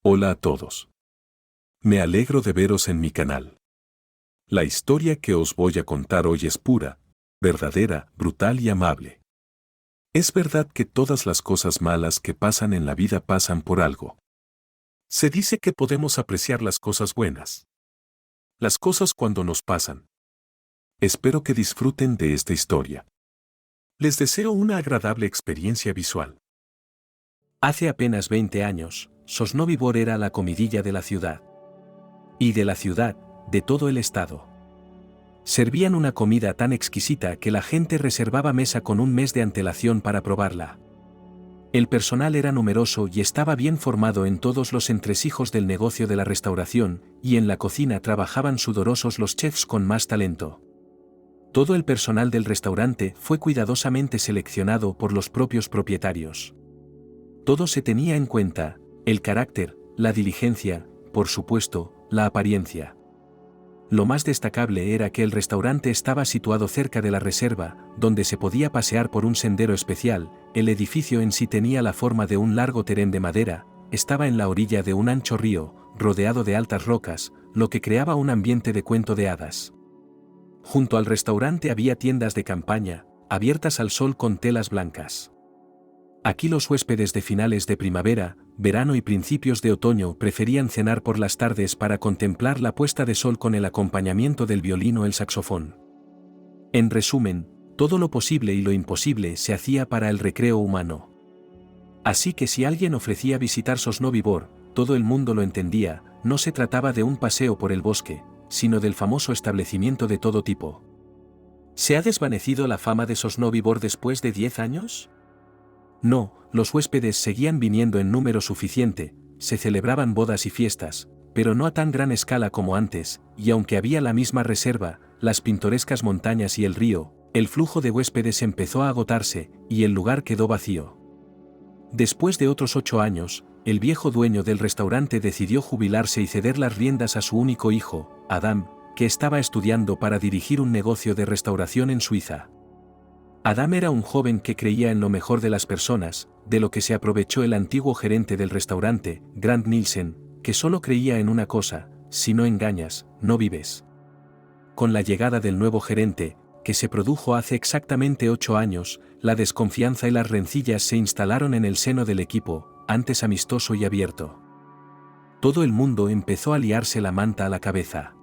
Hola a todos. Me alegro de veros en mi canal. La historia que os voy a contar hoy es pura, verdadera, brutal y amable. Es verdad que todas las cosas malas que pasan en la vida pasan por algo. Se dice que podemos apreciar las cosas buenas. Las cosas cuando nos pasan. Espero que disfruten de esta historia. Les deseo una agradable experiencia visual. Hace apenas 20 años, Sosnovyï era la comidilla de la ciudad. Y de la ciudad, de todo el estado. Servían una comida tan exquisita que la gente reservaba mesa con un mes de antelación para probarla. El personal era numeroso y estaba bien formado en todos los entresijos del negocio de la restauración, y en la cocina trabajaban sudorosos los chefs con más talento. Todo el personal del restaurante fue cuidadosamente seleccionado por los propios propietarios. Todo se tenía en cuenta: el carácter, la diligencia, por supuesto, la apariencia. Lo más destacable era que el restaurante estaba situado cerca de la reserva, donde se podía pasear por un sendero especial. El edificio en sí tenía la forma de un largo terén de madera, estaba en la orilla de un ancho río, rodeado de altas rocas, lo que creaba un ambiente de cuento de hadas. Junto al restaurante había tiendas de campaña, abiertas al sol con telas blancas. Aquí los huéspedes de finales de primavera, verano y principios de otoño preferían cenar por las tardes para contemplar la puesta de sol con el acompañamiento del violín o el saxofón. En resumen, todo lo posible y lo imposible se hacía para el recreo humano. Así que si alguien ofrecía visitar Sosnovyï, todo el mundo lo entendía. No se trataba de un paseo por el bosque, sino del famoso establecimiento de todo tipo. ¿Se ha desvanecido la fama de Sosnovyï después de 10 años? No, los huéspedes seguían viniendo en número suficiente, se celebraban bodas y fiestas, pero no a tan gran escala como antes, y aunque había la misma reserva, las pintorescas montañas y el río, el flujo de huéspedes empezó a agotarse, y el lugar quedó vacío. Después de otros 8 años, el viejo dueño del restaurante decidió jubilarse y ceder las riendas a su único hijo, Adam, que estaba estudiando para dirigir un negocio de restauración en Suiza. Adam era un joven que creía en lo mejor de las personas, de lo que se aprovechó el antiguo gerente del restaurante, Grant Nielsen, que solo creía en una cosa: si no engañas, no vives. Con la llegada del nuevo gerente, que se produjo hace exactamente 8 años, la desconfianza y las rencillas se instalaron en el seno del equipo, antes amistoso y abierto. Todo el mundo empezó a liarse la manta a la cabeza.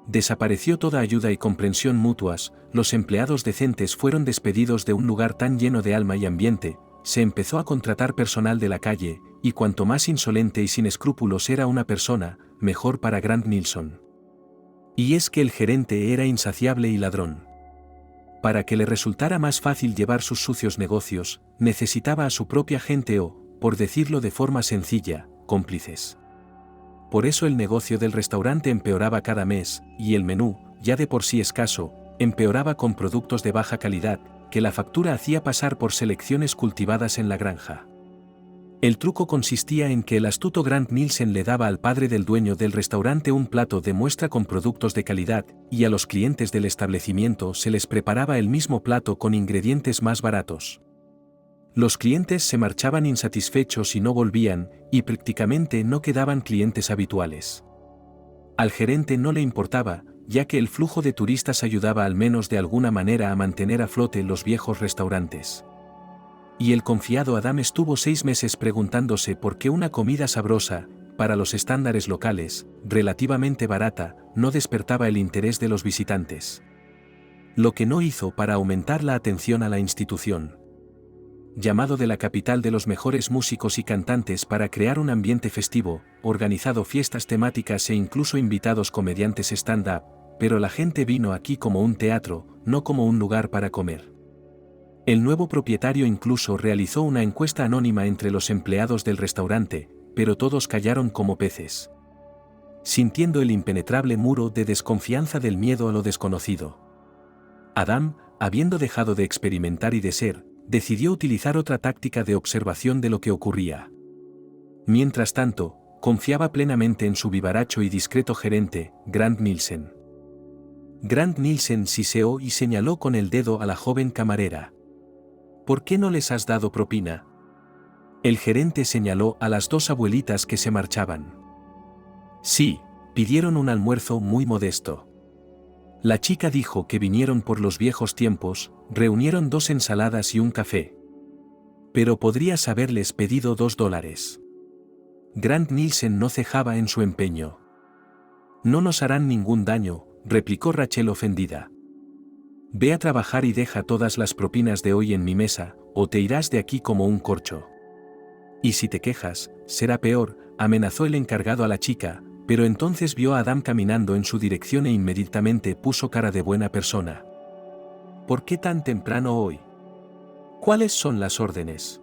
Desapareció toda ayuda y comprensión mutuas, los empleados decentes fueron despedidos de un lugar tan lleno de alma y ambiente, se empezó a contratar personal de la calle, y cuanto más insolente y sin escrúpulos era una persona, mejor para Grant Nielsen. Y es que el gerente era insaciable y ladrón. Para que le resultara más fácil llevar sus sucios negocios, necesitaba a su propia gente o, por decirlo de forma sencilla, cómplices. Por eso el negocio del restaurante empeoraba cada mes, y el menú, ya de por sí escaso, empeoraba con productos de baja calidad, que la factura hacía pasar por selecciones cultivadas en la granja. El truco consistía en que el astuto Grant Nielsen le daba al padre del dueño del restaurante un plato de muestra con productos de calidad, y a los clientes del establecimiento se les preparaba el mismo plato con ingredientes más baratos. Los clientes se marchaban insatisfechos y no volvían, y prácticamente no quedaban clientes habituales. Al gerente no le importaba, ya que el flujo de turistas ayudaba al menos de alguna manera a mantener a flote los viejos restaurantes. Y el confiado Adam estuvo 6 meses preguntándose por qué una comida sabrosa, para los estándares locales, relativamente barata, no despertaba el interés de los visitantes. Lo que no hizo para aumentar la atención a la institución. Llamado de la capital de los mejores músicos y cantantes para crear un ambiente festivo, organizado fiestas temáticas e incluso invitados comediantes stand-up, pero la gente vino aquí como un teatro, no como un lugar para comer. El nuevo propietario incluso realizó una encuesta anónima entre los empleados del restaurante, pero todos callaron como peces, sintiendo el impenetrable muro de desconfianza del miedo a lo desconocido. Adam, habiendo dejado de experimentar y de ser, decidió utilizar otra táctica de observación de lo que ocurría. Mientras tanto, confiaba plenamente en su vivaracho y discreto gerente, Grant Nielsen. Grant Nielsen siseó y señaló con el dedo a la joven camarera. ¿Por qué no les has dado propina? El gerente señaló a las dos abuelitas que se marchaban. Sí, pidieron un almuerzo muy modesto. La chica dijo que vinieron por los viejos tiempos, reunieron 2 ensaladas y un café. Pero podrías haberles pedido $2. Grant Nielsen no cejaba en su empeño. No nos harán ningún daño, replicó Rachel ofendida. Ve a trabajar y deja todas las propinas de hoy en mi mesa, o te irás de aquí como un corcho. Y si te quejas, será peor, amenazó el encargado a la chica, pero entonces vio a Adam caminando en su dirección e inmediatamente puso cara de buena persona. ¿Por qué tan temprano hoy? ¿Cuáles son las órdenes?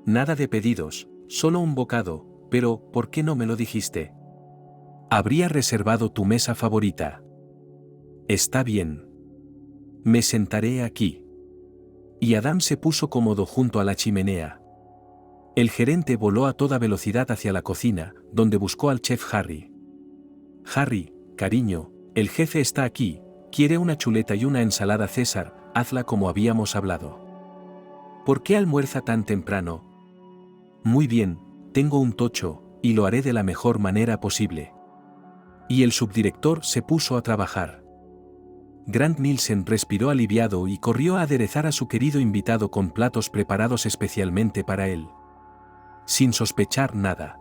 Nada de pedidos, solo un bocado, pero ¿por qué no me lo dijiste? Habría reservado tu mesa favorita. Está bien. Me sentaré aquí. Y Adam se puso cómodo junto a la chimenea. El gerente voló a toda velocidad hacia la cocina, donde buscó al chef Harry. Harry, cariño, el jefe está aquí, quiere una chuleta y una ensalada César, hazla como habíamos hablado. ¿Por qué almuerza tan temprano? Muy bien, tengo un tocho, y lo haré de la mejor manera posible. Y el subdirector se puso a trabajar. Grant Nielsen respiró aliviado y corrió a aderezar a su querido invitado con platos preparados especialmente para él. Sin sospechar nada.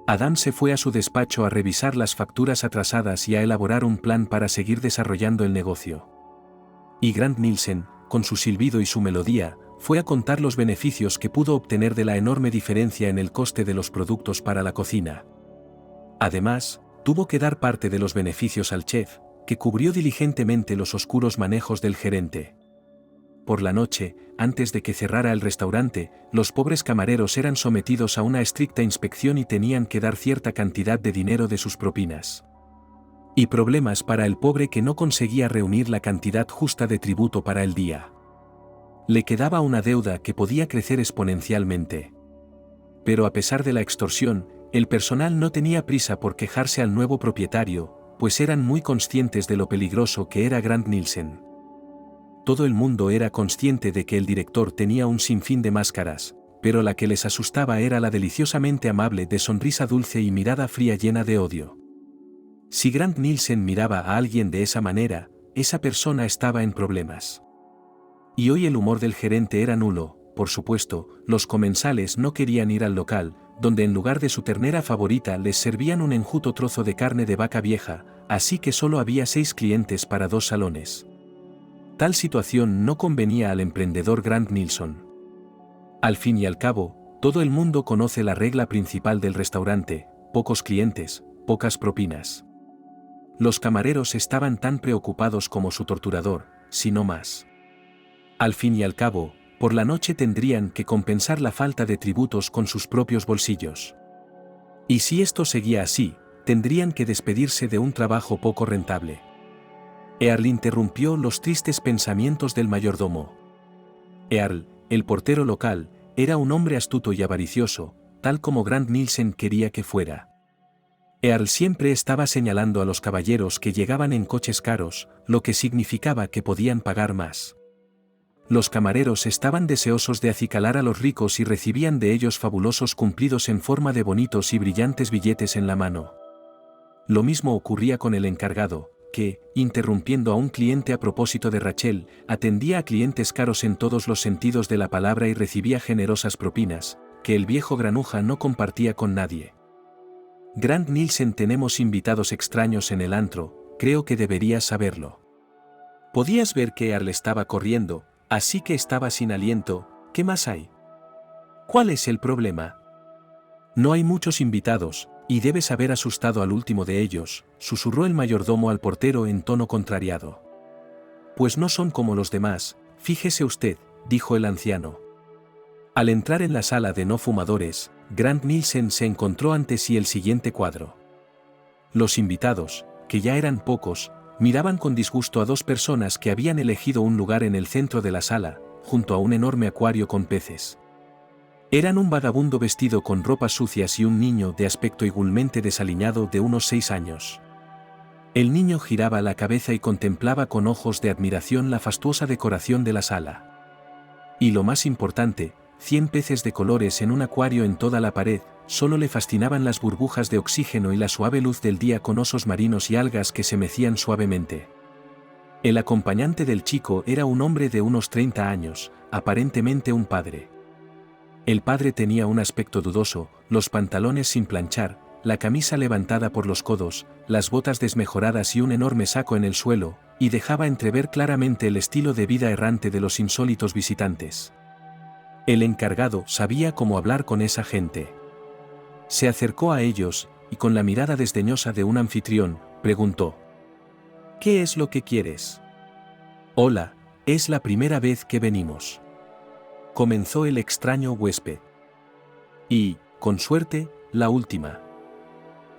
Adam se fue a su despacho a revisar las facturas atrasadas y a elaborar un plan para seguir desarrollando el negocio. Y Grant Nielsen, con su silbido y su melodía, fue a contar los beneficios que pudo obtener de la enorme diferencia en el coste de los productos para la cocina. Además, tuvo que dar parte de los beneficios al chef, que cubrió diligentemente los oscuros manejos del gerente. Por la noche, antes de que cerrara el restaurante, los pobres camareros eran sometidos a una estricta inspección y tenían que dar cierta cantidad de dinero de sus propinas. Y problemas para el pobre que no conseguía reunir la cantidad justa de tributo para el día. Le quedaba una deuda que podía crecer exponencialmente. Pero a pesar de la extorsión, el personal no tenía prisa por quejarse al nuevo propietario, pues eran muy conscientes de lo peligroso que era Grant Nielsen. Todo el mundo era consciente de que el director tenía un sinfín de máscaras, pero la que les asustaba era la deliciosamente amable de sonrisa dulce y mirada fría llena de odio. Si Grant Nielsen miraba a alguien de esa manera, esa persona estaba en problemas. Y hoy el humor del gerente era nulo, por supuesto, los comensales no querían ir al local, donde en lugar de su ternera favorita les servían un enjuto trozo de carne de vaca vieja, así que solo había 6 clientes para 2 salones. Tal situación no convenía al emprendedor Grant Nielsen. Al fin y al cabo, todo el mundo conoce la regla principal del restaurante: pocos clientes, pocas propinas. Los camareros estaban tan preocupados como su torturador, si no más. Al fin y al cabo, por la noche tendrían que compensar la falta de tributos con sus propios bolsillos. Y si esto seguía así, tendrían que despedirse de un trabajo poco rentable. Earl interrumpió los tristes pensamientos del mayordomo. Earl, el portero local, era un hombre astuto y avaricioso, tal como Grant Nielsen quería que fuera. Earl siempre estaba señalando a los caballeros que llegaban en coches caros, lo que significaba que podían pagar más. Los camareros estaban deseosos de acicalar a los ricos y recibían de ellos fabulosos cumplidos en forma de bonitos y brillantes billetes en la mano. Lo mismo ocurría con el encargado, que, interrumpiendo a un cliente a propósito de Rachel, atendía a clientes caros en todos los sentidos de la palabra y recibía generosas propinas, que el viejo granuja no compartía con nadie. Grant Nielsen, tenemos invitados extraños en el antro, creo que deberías saberlo. Podías ver que Earl estaba corriendo, así que estaba sin aliento. ¿Qué más hay? ¿Cuál es el problema? No hay muchos invitados, y debes haber asustado al último de ellos, susurró el mayordomo al portero en tono contrariado. Pues no son como los demás, fíjese usted, dijo el anciano. Al entrar en la sala de no fumadores, Grant Nielsen se encontró ante sí el siguiente cuadro. Los invitados, que ya eran pocos, miraban con disgusto a 2 personas que habían elegido un lugar en el centro de la sala, junto a un enorme acuario con peces. Eran un vagabundo vestido con ropas sucias y un niño de aspecto igualmente desaliñado de unos 6 años. El niño giraba la cabeza y contemplaba con ojos de admiración la fastuosa decoración de la sala. Y lo más importante, 100 peces de colores en un acuario en toda la pared, solo le fascinaban las burbujas de oxígeno y la suave luz del día con osos marinos y algas que se mecían suavemente. El acompañante del chico era un hombre de unos 30 años, aparentemente un padre. El padre tenía un aspecto dudoso, los pantalones sin planchar, la camisa levantada por los codos, las botas desmejoradas y un enorme saco en el suelo, y dejaba entrever claramente el estilo de vida errante de los insólitos visitantes. El encargado sabía cómo hablar con esa gente. Se acercó a ellos, y con la mirada desdeñosa de un anfitrión, preguntó: ¿Qué es lo que quieres? Hola, es la primera vez que venimos. Comenzó el extraño huésped. Y, con suerte, la última.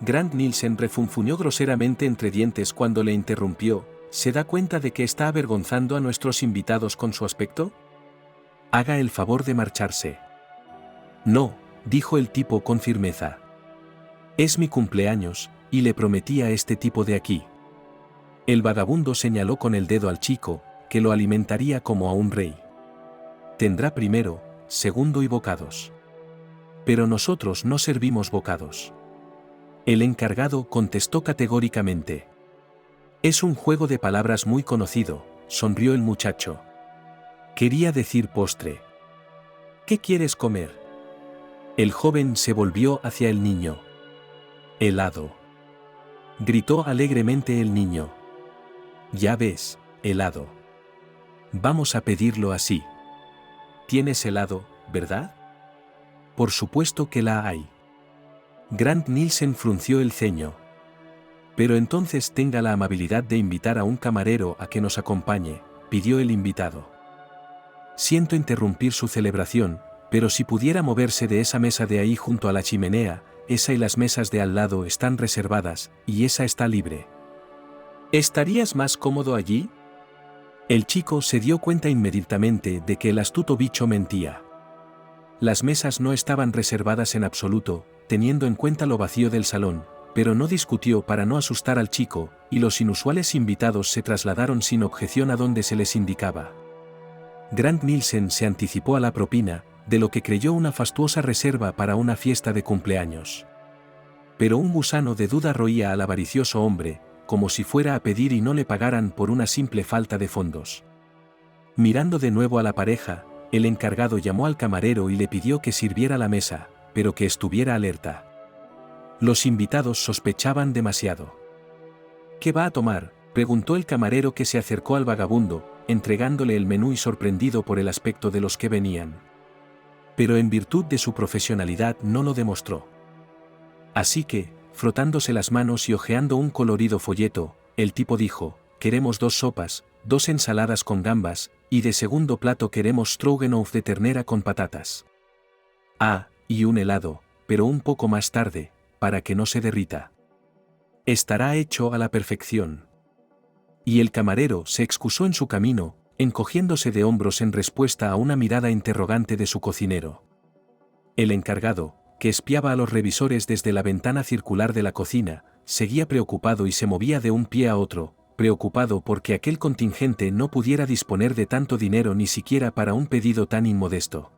Grant Nielsen refunfuñó groseramente entre dientes cuando le interrumpió. ¿Se da cuenta de que está avergonzando a nuestros invitados con su aspecto? Haga el favor de marcharse. No, dijo el tipo con firmeza. Es mi cumpleaños, y le prometí a este tipo de aquí. El vagabundo señaló con el dedo al chico, que lo alimentaría como a un rey. Tendrá primero, segundo y bocados. Pero nosotros no servimos bocados. El encargado contestó categóricamente. Es un juego de palabras muy conocido, sonrió el muchacho. Quería decir postre. ¿Qué quieres comer? El joven se volvió hacia el niño. Helado. Gritó alegremente el niño. Ya ves, helado. Vamos a pedirlo así. ¿Tienes helado, verdad? Por supuesto que la hay. Grant Nielsen frunció el ceño. Pero entonces tenga la amabilidad de invitar a un camarero a que nos acompañe, pidió el invitado. Siento interrumpir su celebración, pero si pudiera moverse de esa mesa de ahí junto a la chimenea, esa y las mesas de al lado están reservadas, y esa está libre. ¿Estarías más cómodo allí? El chico se dio cuenta inmediatamente de que el astuto bicho mentía. Las mesas no estaban reservadas en absoluto, teniendo en cuenta lo vacío del salón, pero no discutió para no asustar al chico, y los inusuales invitados se trasladaron sin objeción a donde se les indicaba. Grant Nielsen se anticipó a la propina, de lo que creyó una fastuosa reserva para una fiesta de cumpleaños. Pero un gusano de duda roía al avaricioso hombre, como si fuera a pedir y no le pagaran por una simple falta de fondos. Mirando de nuevo a la pareja, el encargado llamó al camarero y le pidió que sirviera la mesa, pero que estuviera alerta. Los invitados sospechaban demasiado. ¿Qué va a tomar?, preguntó el camarero, que se acercó al vagabundo, entregándole el menú y sorprendido por el aspecto de los que venían. Pero en virtud de su profesionalidad no lo demostró. Así que, frotándose las manos y hojeando un colorido folleto, el tipo dijo: queremos 2 sopas, 2 ensaladas con gambas, y de segundo plato queremos stroganoff de ternera con patatas. Ah, y un helado, pero un poco más tarde, para que no se derrita. Estará hecho a la perfección. Y el camarero se excusó en su camino, encogiéndose de hombros en respuesta a una mirada interrogante de su cocinero. El encargado, que espiaba a los revisores desde la ventana circular de la cocina, seguía preocupado y se movía de un pie a otro, preocupado porque aquel contingente no pudiera disponer de tanto dinero ni siquiera para un pedido tan inmodesto.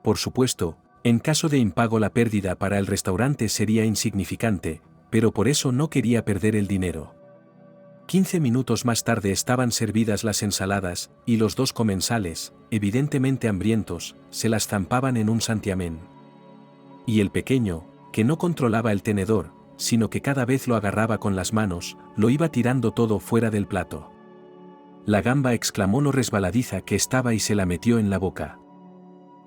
Por supuesto, en caso de impago la pérdida para el restaurante sería insignificante, pero por eso no quería perder el dinero. 15 minutos más tarde estaban servidas las ensaladas, y los 2 comensales, evidentemente hambrientos, se las zampaban en un santiamén. Y el pequeño, que no controlaba el tenedor, sino que cada vez lo agarraba con las manos, lo iba tirando todo fuera del plato. La gamba exclamó lo resbaladiza que estaba y se la metió en la boca.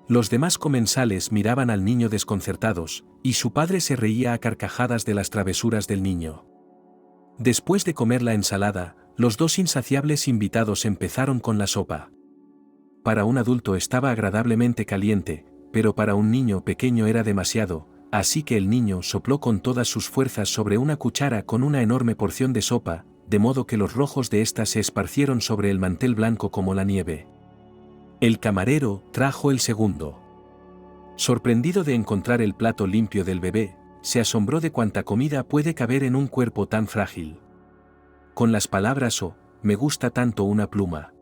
Los demás comensales miraban al niño desconcertados, y su padre se reía a carcajadas de las travesuras del niño. Después de comer la ensalada, los 2 insaciables invitados empezaron con la sopa. Para un adulto estaba agradablemente caliente, pero para un niño pequeño era demasiado, así que el niño sopló con todas sus fuerzas sobre una cuchara con una enorme porción de sopa, de modo que los rojos de ésta se esparcieron sobre el mantel blanco como la nieve. El camarero trajo el segundo. Sorprendido de encontrar el plato limpio del bebé, se asombró de cuánta comida puede caber en un cuerpo tan frágil. Con las palabras: «Oh, me gusta tanto una pluma».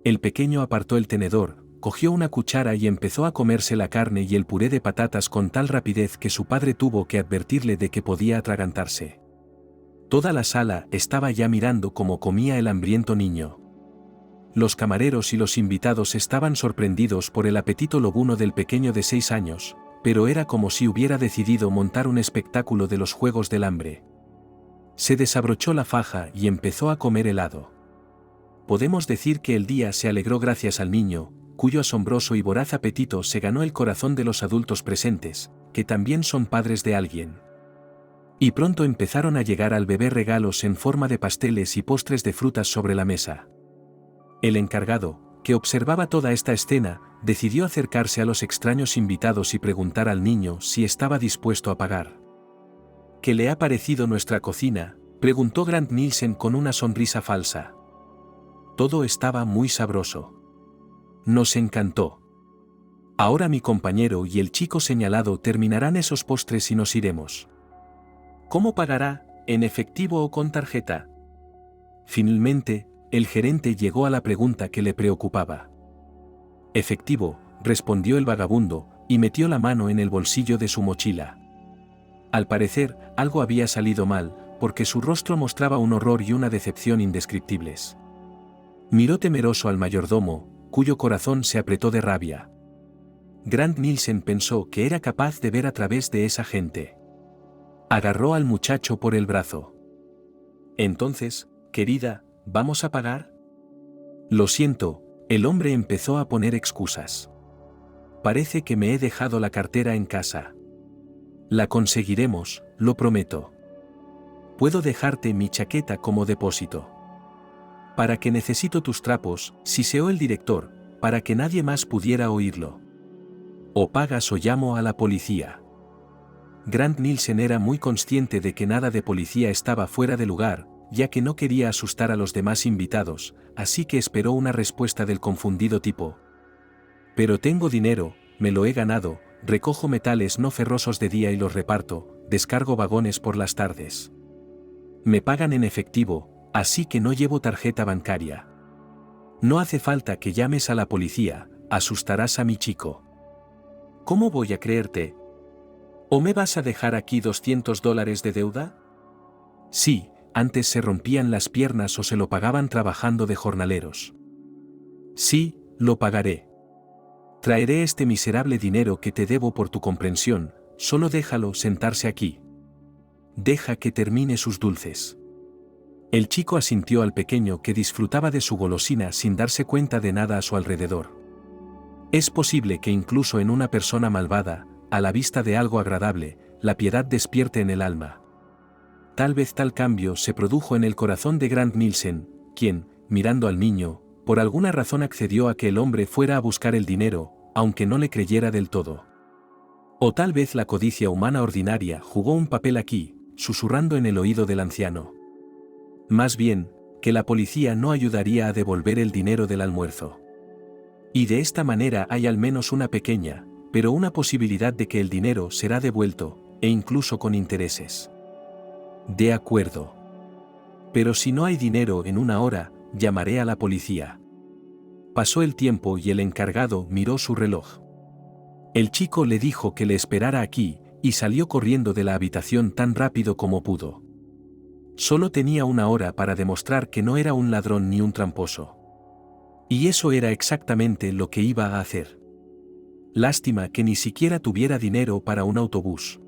El pequeño apartó el tenedor, cogió una cuchara y empezó a comerse la carne y el puré de patatas con tal rapidez que su padre tuvo que advertirle de que podía atragantarse. Toda la sala estaba ya mirando cómo comía el hambriento niño. Los camareros y los invitados estaban sorprendidos por el apetito lobuno del pequeño de 6 años, pero era como si hubiera decidido montar un espectáculo de los Juegos del Hambre. Se desabrochó la faja y empezó a comer helado. Podemos decir que el día se alegró gracias al niño, cuyo asombroso y voraz apetito se ganó el corazón de los adultos presentes, que también son padres de alguien. Y pronto empezaron a llegar al bebé regalos en forma de pasteles y postres de frutas sobre la mesa. El encargado, que observaba toda esta escena, decidió acercarse a los extraños invitados y preguntar al niño si estaba dispuesto a pagar. ¿Qué le ha parecido nuestra cocina?, preguntó Grant Nielsen con una sonrisa falsa. Todo estaba muy sabroso. Nos encantó. Ahora mi compañero y el chico señalado terminarán esos postres y nos iremos. ¿Cómo pagará, en efectivo o con tarjeta? Finalmente, el gerente llegó a la pregunta que le preocupaba. Efectivo, respondió el vagabundo, y metió la mano en el bolsillo de su mochila. Al parecer, algo había salido mal, porque su rostro mostraba un horror y una decepción indescriptibles. Miró temeroso al mayordomo, cuyo corazón se apretó de rabia. Grant Nielsen pensó que era capaz de ver a través de esa gente. Agarró al muchacho por el brazo. Entonces, querida, ¿vamos a pagar? Lo siento, el hombre empezó a poner excusas. Parece que me he dejado la cartera en casa. La conseguiremos, lo prometo. Puedo dejarte mi chaqueta como depósito. ¿Para qué necesito tus trapos?, siseó el director, para que nadie más pudiera oírlo. O pagas o llamo a la policía. Grant Nielsen era muy consciente de que nada de policía estaba fuera de lugar, ya que no quería asustar a los demás invitados, así que esperó una respuesta del confundido tipo. Pero tengo dinero, me lo he ganado, recojo metales no ferrosos de día y los reparto, descargo vagones por las tardes. Me pagan en efectivo, así que no llevo tarjeta bancaria. No hace falta que llames a la policía, asustarás a mi chico. ¿Cómo voy a creerte? ¿O me vas a dejar aquí $200 de deuda? Sí. Antes se rompían las piernas o se lo pagaban trabajando de jornaleros. Sí, lo pagaré. Traeré este miserable dinero que te debo por tu comprensión, solo déjalo sentarse aquí. Deja que termine sus dulces. El chico asintió al pequeño que disfrutaba de su golosina sin darse cuenta de nada a su alrededor. Es posible que incluso en una persona malvada, a la vista de algo agradable, la piedad despierte en el alma. Tal vez tal cambio se produjo en el corazón de Grant Nielsen, quien, mirando al niño, por alguna razón accedió a que el hombre fuera a buscar el dinero, aunque no le creyera del todo. O tal vez la codicia humana ordinaria jugó un papel aquí, susurrando en el oído del anciano. Más bien, que la policía no ayudaría a devolver el dinero del almuerzo. Y de esta manera hay al menos una pequeña, pero una posibilidad de que el dinero será devuelto, e incluso con intereses. De acuerdo. Pero si no hay dinero en una hora, llamaré a la policía. Pasó el tiempo y el encargado miró su reloj. El chico le dijo que le esperara aquí, y salió corriendo de la habitación tan rápido como pudo. Solo tenía una hora para demostrar que no era un ladrón ni un tramposo. Y eso era exactamente lo que iba a hacer. Lástima que ni siquiera tuviera dinero para un autobús.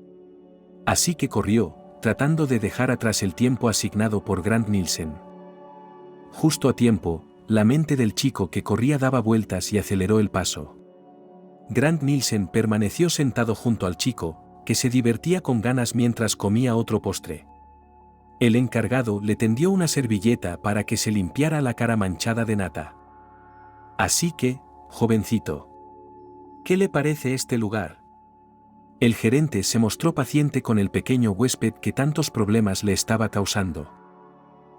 Así que corrió, tratando de dejar atrás el tiempo asignado por Grant Nielsen. Justo a tiempo, la mente del chico que corría daba vueltas y aceleró el paso. Grant Nielsen permaneció sentado junto al chico, que se divertía con ganas mientras comía otro postre. El encargado le tendió una servilleta para que se limpiara la cara manchada de nata. Así que, jovencito, ¿qué le parece este lugar? El gerente se mostró paciente con el pequeño huésped que tantos problemas le estaba causando.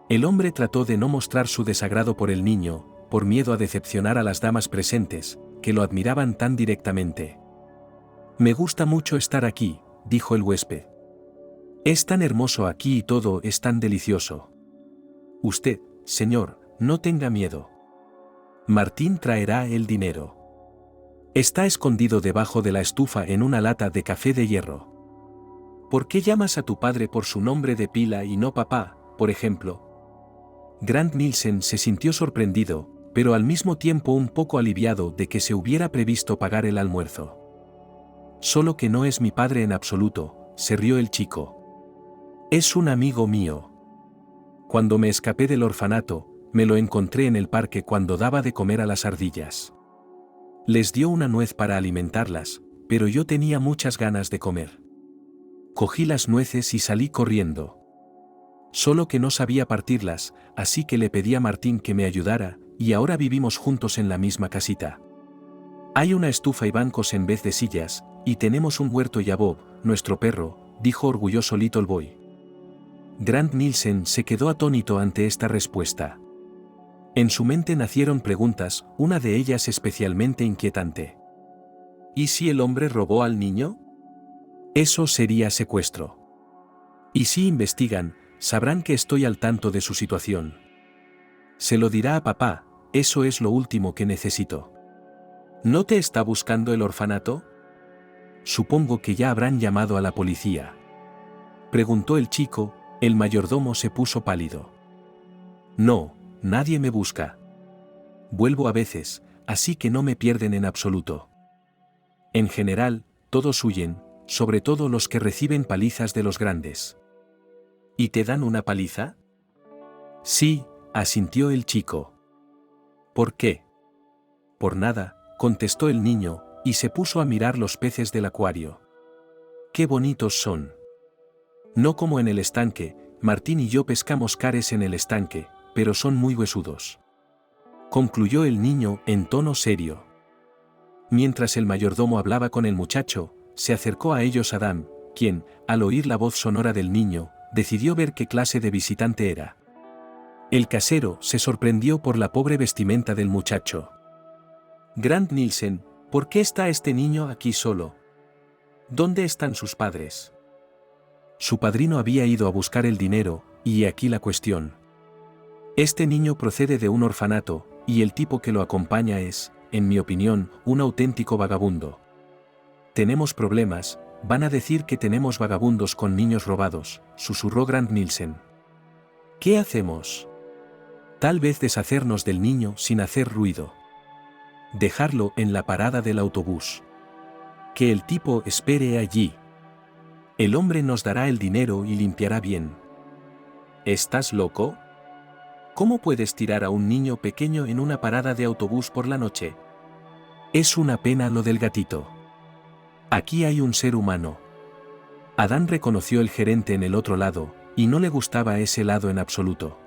El hombre trató de no mostrar su desagrado por el niño, por miedo a decepcionar a las damas presentes, que lo admiraban tan directamente. Me gusta mucho estar aquí, dijo el huésped. Es tan hermoso aquí y todo es tan delicioso. Usted, señor, no tenga miedo. Martín traerá el dinero. Está escondido debajo de la estufa en una lata de café de hierro. ¿Por qué llamas a tu padre por su nombre de pila y no papá, por ejemplo? Grant Nielsen se sintió sorprendido, pero al mismo tiempo un poco aliviado de que se hubiera previsto pagar el almuerzo. Solo que no es mi padre en absoluto, se rió el chico. Es un amigo mío. Cuando me escapé del orfanato, me lo encontré en el parque cuando daba de comer a las ardillas. Les dio una nuez para alimentarlas, pero yo tenía muchas ganas de comer. Cogí las nueces y salí corriendo. Solo que no sabía partirlas, así que le pedí a Martín que me ayudara, y ahora vivimos juntos en la misma casita. Hay una estufa y bancos en vez de sillas, y tenemos un huerto y a Bob, nuestro perro, dijo orgulloso Little Boy. Grant Nielsen se quedó atónito ante esta respuesta. En su mente nacieron preguntas, una de ellas especialmente inquietante. ¿Y si el hombre robó al niño? Eso sería secuestro. Y si investigan, sabrán que estoy al tanto de su situación. Se lo dirá a papá, eso es lo último que necesito. ¿No te está buscando el orfanato? Supongo que ya habrán llamado a la policía. Preguntó el chico, el mayordomo se puso pálido. No, nadie me busca. Vuelvo a veces, así que no me pierden en absoluto. En general, todos huyen, sobre todo los que reciben palizas de los grandes. ¿Y te dan una paliza? Sí, asintió el chico. ¿Por qué? Por nada, contestó el niño, y se puso a mirar los peces del acuario. ¡Qué bonitos son! No como en el estanque, Martín y yo pescamos cares en el estanque, pero son muy huesudos. Concluyó el niño en tono serio. Mientras el mayordomo hablaba con el muchacho, se acercó a ellos Adam, quien, al oír la voz sonora del niño, decidió ver qué clase de visitante era. El casero se sorprendió por la pobre vestimenta del muchacho. Grant Nielsen, ¿por qué está este niño aquí solo? ¿Dónde están sus padres? Su padrino había ido a buscar el dinero, y aquí la cuestión. Este niño procede de un orfanato, y el tipo que lo acompaña es, en mi opinión, un auténtico vagabundo. Tenemos problemas, van a decir que tenemos vagabundos con niños robados, susurró Grant Nielsen. ¿Qué hacemos? Tal vez deshacernos del niño sin hacer ruido. Dejarlo en la parada del autobús. Que el tipo espere allí. El hombre nos dará el dinero y limpiará bien. ¿Estás loco? ¿Cómo puedes tirar a un niño pequeño en una parada de autobús por la noche? Es una pena lo del gatito. Aquí hay un ser humano. Adán reconoció el gerente en el otro lado, y no le gustaba ese lado en absoluto.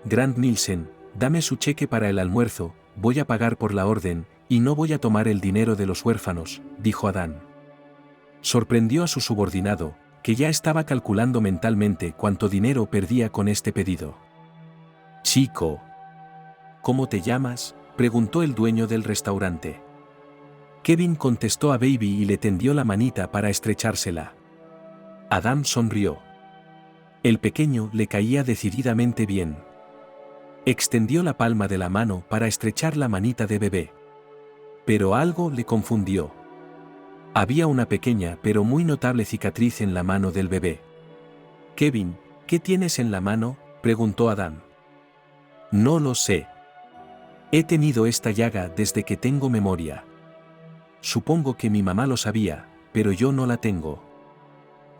Grant Nielsen, dame su cheque para el almuerzo, voy a pagar por la orden, y no voy a tomar el dinero de los huérfanos, dijo Adán. Sorprendió a su subordinado, que ya estaba calculando mentalmente cuánto dinero perdía con este pedido. Chico. ¿Cómo te llamas?, preguntó el dueño del restaurante. Kevin contestó a Baby y le tendió la manita para estrechársela. Adam sonrió. El pequeño le caía decididamente bien. Extendió la palma de la mano para estrechar la manita de bebé. Pero algo le confundió. Había una pequeña pero muy notable cicatriz en la mano del bebé. Kevin, ¿qué tienes en la mano?, preguntó Adam. No lo sé. He tenido esta llaga desde que tengo memoria. Supongo que mi mamá lo sabía, pero yo no la tengo.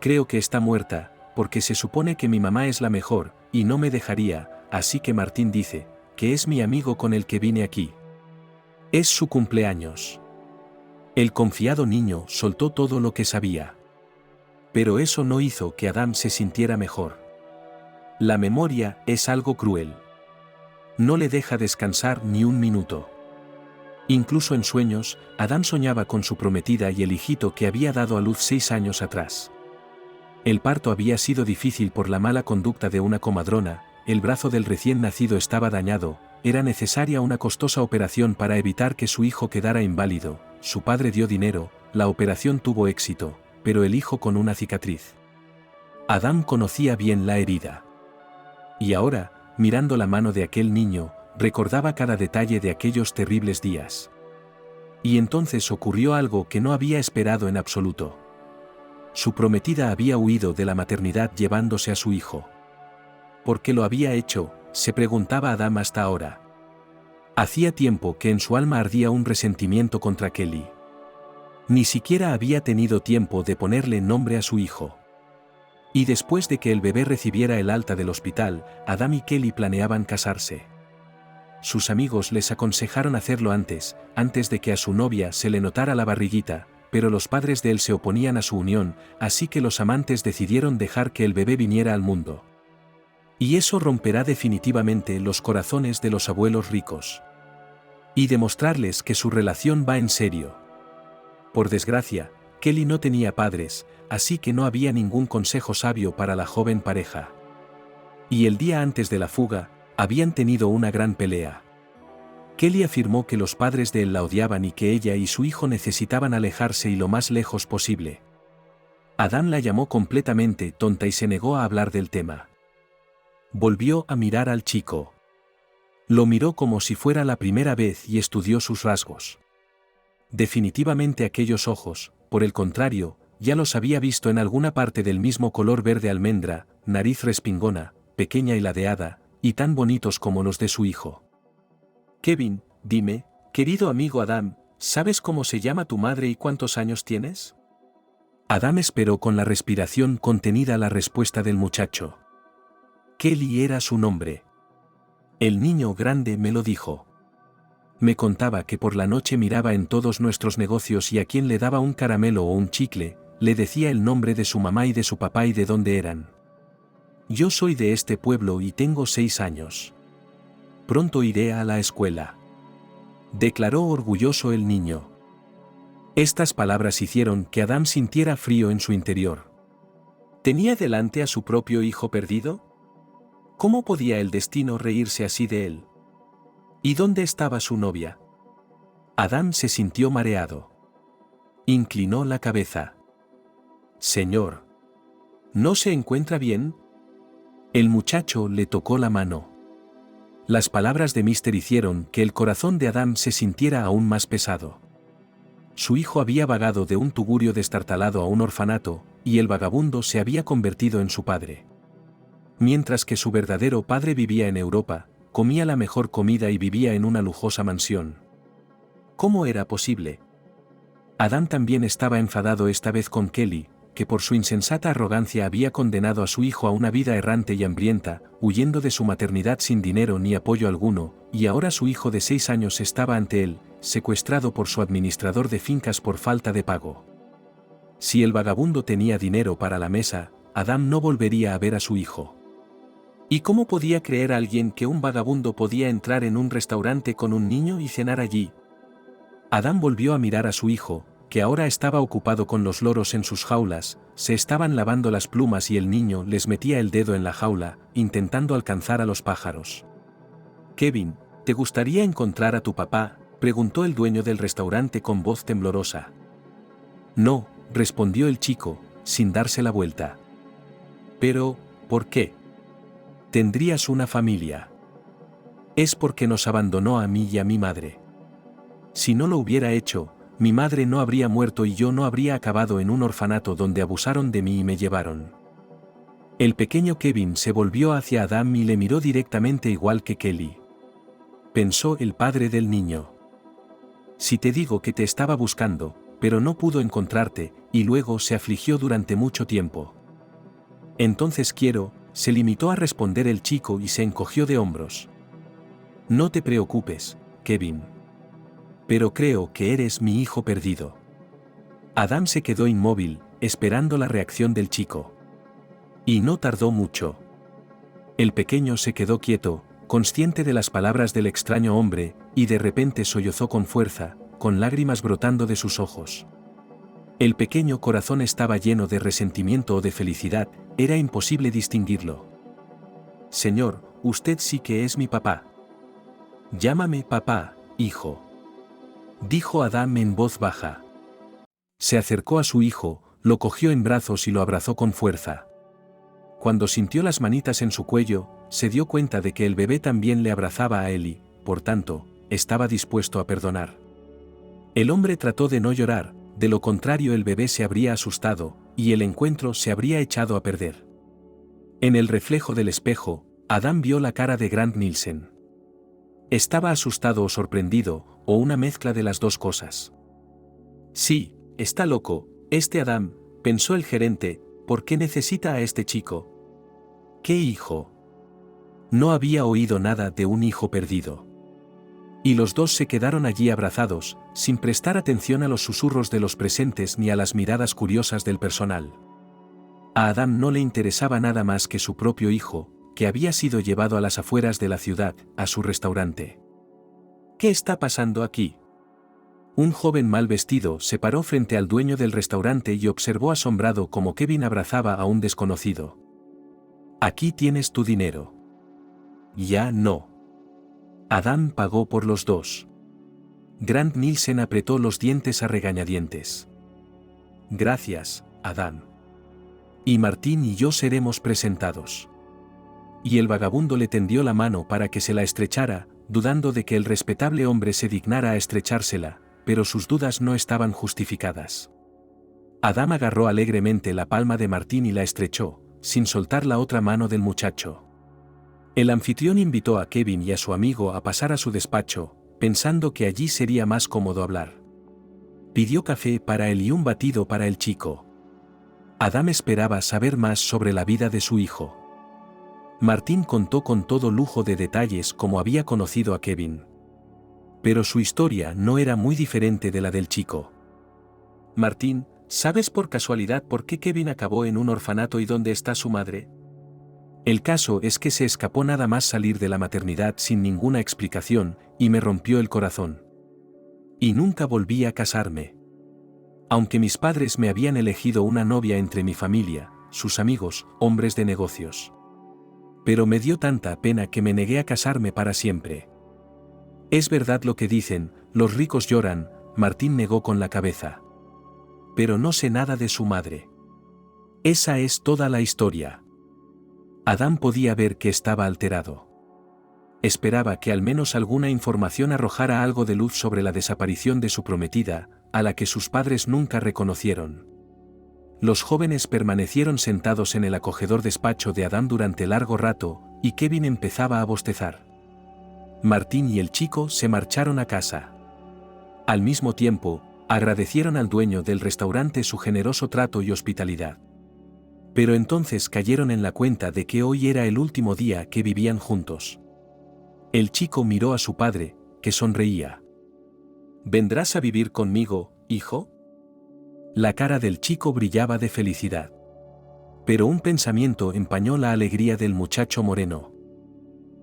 Creo que está muerta, porque se supone que mi mamá es la mejor, y no me dejaría, así que Martín dice, que es mi amigo con el que vine aquí. Es su cumpleaños. El confiado niño soltó todo lo que sabía. Pero eso no hizo que Adam se sintiera mejor. La memoria es algo cruel. No le deja descansar ni un minuto. Incluso en sueños, Adán soñaba con su prometida y el hijito que había dado a luz 6 años atrás. El parto había sido difícil por la mala conducta de una comadrona, el brazo del recién nacido estaba dañado, era necesaria una costosa operación para evitar que su hijo quedara inválido, su padre dio dinero, la operación tuvo éxito, pero el hijo con una cicatriz. Adán conocía bien la herida. Y ahora, mirando la mano de aquel niño, recordaba cada detalle de aquellos terribles días. Y entonces ocurrió algo que no había esperado en absoluto. Su prometida había huido de la maternidad llevándose a su hijo. ¿Por qué lo había hecho?, se preguntaba Adam hasta ahora. Hacía tiempo que en su alma ardía un resentimiento contra Kelly. Ni siquiera había tenido tiempo de ponerle nombre a su hijo. Y después de que el bebé recibiera el alta del hospital, Adam y Kelly planeaban casarse. Sus amigos les aconsejaron hacerlo antes de que a su novia se le notara la barriguita, pero los padres de él se oponían a su unión, así que los amantes decidieron dejar que el bebé viniera al mundo. Y eso romperá definitivamente los corazones de los abuelos ricos. Y demostrarles que su relación va en serio. Por desgracia, Kelly no tenía padres, así que no había ningún consejo sabio para la joven pareja. Y el día antes de la fuga, habían tenido una gran pelea. Kelly afirmó que los padres de él la odiaban y que ella y su hijo necesitaban alejarse y lo más lejos posible. Adam la llamó completamente tonta y se negó a hablar del tema. Volvió a mirar al chico. Lo miró como si fuera la primera vez y estudió sus rasgos. Definitivamente aquellos ojos, por el contrario, ya los había visto en alguna parte del mismo color verde almendra, nariz respingona, pequeña y ladeada, y tan bonitos como los de su hijo. Kevin, dime, querido amigo Adam, ¿sabes cómo se llama tu madre y cuántos años tienes? Adam esperó con la respiración contenida la respuesta del muchacho. Kelly era su nombre. El niño grande me lo dijo. Me contaba que por la noche miraba en todos nuestros negocios y a quien le daba un caramelo o un chicle, le decía el nombre de su mamá y de su papá y de dónde eran. Yo soy de este pueblo y tengo 6 años. Pronto iré a la escuela. Declaró orgulloso el niño. Estas palabras hicieron que Adam sintiera frío en su interior. ¿Tenía delante a su propio hijo perdido? ¿Cómo podía el destino reírse así de él? ¿Y dónde estaba su novia? Adam se sintió mareado. Inclinó la cabeza. Señor. ¿No se encuentra bien? El muchacho le tocó la mano. Las palabras de Mister hicieron que el corazón de Adam se sintiera aún más pesado. Su hijo había vagado de un tugurio destartalado a un orfanato, y el vagabundo se había convertido en su padre. Mientras que su verdadero padre vivía en Europa, comía la mejor comida y vivía en una lujosa mansión. ¿Cómo era posible? Adam también estaba enfadado esta vez con Kelly, que por su insensata arrogancia había condenado a su hijo a una vida errante y hambrienta, huyendo de su maternidad sin dinero ni apoyo alguno, y ahora su hijo de 6 años estaba ante él, secuestrado por su administrador de fincas por falta de pago. Si el vagabundo tenía dinero para la mesa, Adam no volvería a ver a su hijo. ¿Y cómo podía creer alguien que un vagabundo podía entrar en un restaurante con un niño y cenar allí? Adam volvió a mirar a su hijo, que ahora estaba ocupado con los loros en sus jaulas, se estaban lavando las plumas y el niño les metía el dedo en la jaula, intentando alcanzar a los pájaros. Kevin, ¿te gustaría encontrar a tu papá?, preguntó el dueño del restaurante con voz temblorosa. No, respondió el chico, sin darse la vuelta. Pero, ¿por qué? Tendrías una familia. Es porque nos abandonó a mí y a mi madre. Si no lo hubiera hecho, mi madre no habría muerto y yo no habría acabado en un orfanato donde abusaron de mí y me llevaron. El pequeño Kevin se volvió hacia Adam y le miró directamente igual que Kelly. Pensó el padre del niño. Si te digo que te estaba buscando, pero no pudo encontrarte, y luego se afligió durante mucho tiempo. Entonces se limitó a responder el chico y se encogió de hombros. No te preocupes, Kevin. Pero creo que eres mi hijo perdido. Adam se quedó inmóvil, esperando la reacción del chico. Y no tardó mucho. El pequeño se quedó quieto, consciente de las palabras del extraño hombre, y de repente sollozó con fuerza, con lágrimas brotando de sus ojos. El pequeño corazón estaba lleno de resentimiento o de felicidad, era imposible distinguirlo. Señor, usted sí que es mi papá. Llámame papá, hijo. Dijo Adam en voz baja. Se acercó a su hijo, lo cogió en brazos y lo abrazó con fuerza. Cuando sintió las manitas en su cuello, se dio cuenta de que el bebé también le abrazaba a él y, por tanto, estaba dispuesto a perdonar. El hombre trató de no llorar, de lo contrario el bebé se habría asustado, y el encuentro se habría echado a perder. En el reflejo del espejo, Adam vio la cara de Grant Nielsen. Estaba asustado o sorprendido, o una mezcla de las dos cosas. Sí, está loco, este Adam, pensó el gerente, ¿por qué necesita a este chico? ¿Qué hijo? No había oído nada de un hijo perdido. Y los dos se quedaron allí abrazados, sin prestar atención a los susurros de los presentes ni a las miradas curiosas del personal. A Adam no le interesaba nada más que su propio hijo, que había sido llevado a las afueras de la ciudad, a su restaurante. ¿Qué está pasando aquí? Un joven mal vestido se paró frente al dueño del restaurante y observó asombrado cómo Kevin abrazaba a un desconocido. Aquí tienes tu dinero. Ya no. Adam pagó por los dos. Grant Nielsen apretó los dientes a regañadientes. Gracias, Adam. Y Martín y yo seremos presentados. Y el vagabundo le tendió la mano para que se la estrechara, dudando de que el respetable hombre se dignara a estrechársela, pero sus dudas no estaban justificadas. Adam agarró alegremente la palma de Martín y la estrechó, sin soltar la otra mano del muchacho. El anfitrión invitó a Kevin y a su amigo a pasar a su despacho, pensando que allí sería más cómodo hablar. Pidió café para él y un batido para el chico. Adam esperaba saber más sobre la vida de su hijo. Martín contó con todo lujo de detalles cómo había conocido a Kevin. Pero su historia no era muy diferente de la del chico. Martín, ¿sabes por casualidad por qué Kevin acabó en un orfanato y dónde está su madre? El caso es que se escapó nada más salir de la maternidad sin ninguna explicación, y me rompió el corazón. Y nunca volví a casarme. Aunque mis padres me habían elegido una novia entre mi familia, sus amigos, hombres de negocios. Pero me dio tanta pena que me negué a casarme para siempre. Es verdad lo que dicen, los ricos lloran, Martín negó con la cabeza. Pero no sé nada de su madre. Esa es toda la historia. Adam podía ver que estaba alterado. Esperaba que al menos alguna información arrojara algo de luz sobre la desaparición de su prometida, a la que sus padres nunca reconocieron. Los jóvenes permanecieron sentados en el acogedor despacho de Adam durante largo rato, y Kevin empezaba a bostezar. Martín y el chico se marcharon a casa. Al mismo tiempo, agradecieron al dueño del restaurante su generoso trato y hospitalidad. Pero entonces cayeron en la cuenta de que hoy era el último día que vivían juntos. El chico miró a su padre, que sonreía. ¿Vendrás a vivir conmigo, hijo? La cara del chico brillaba de felicidad. Pero un pensamiento empañó la alegría del muchacho moreno.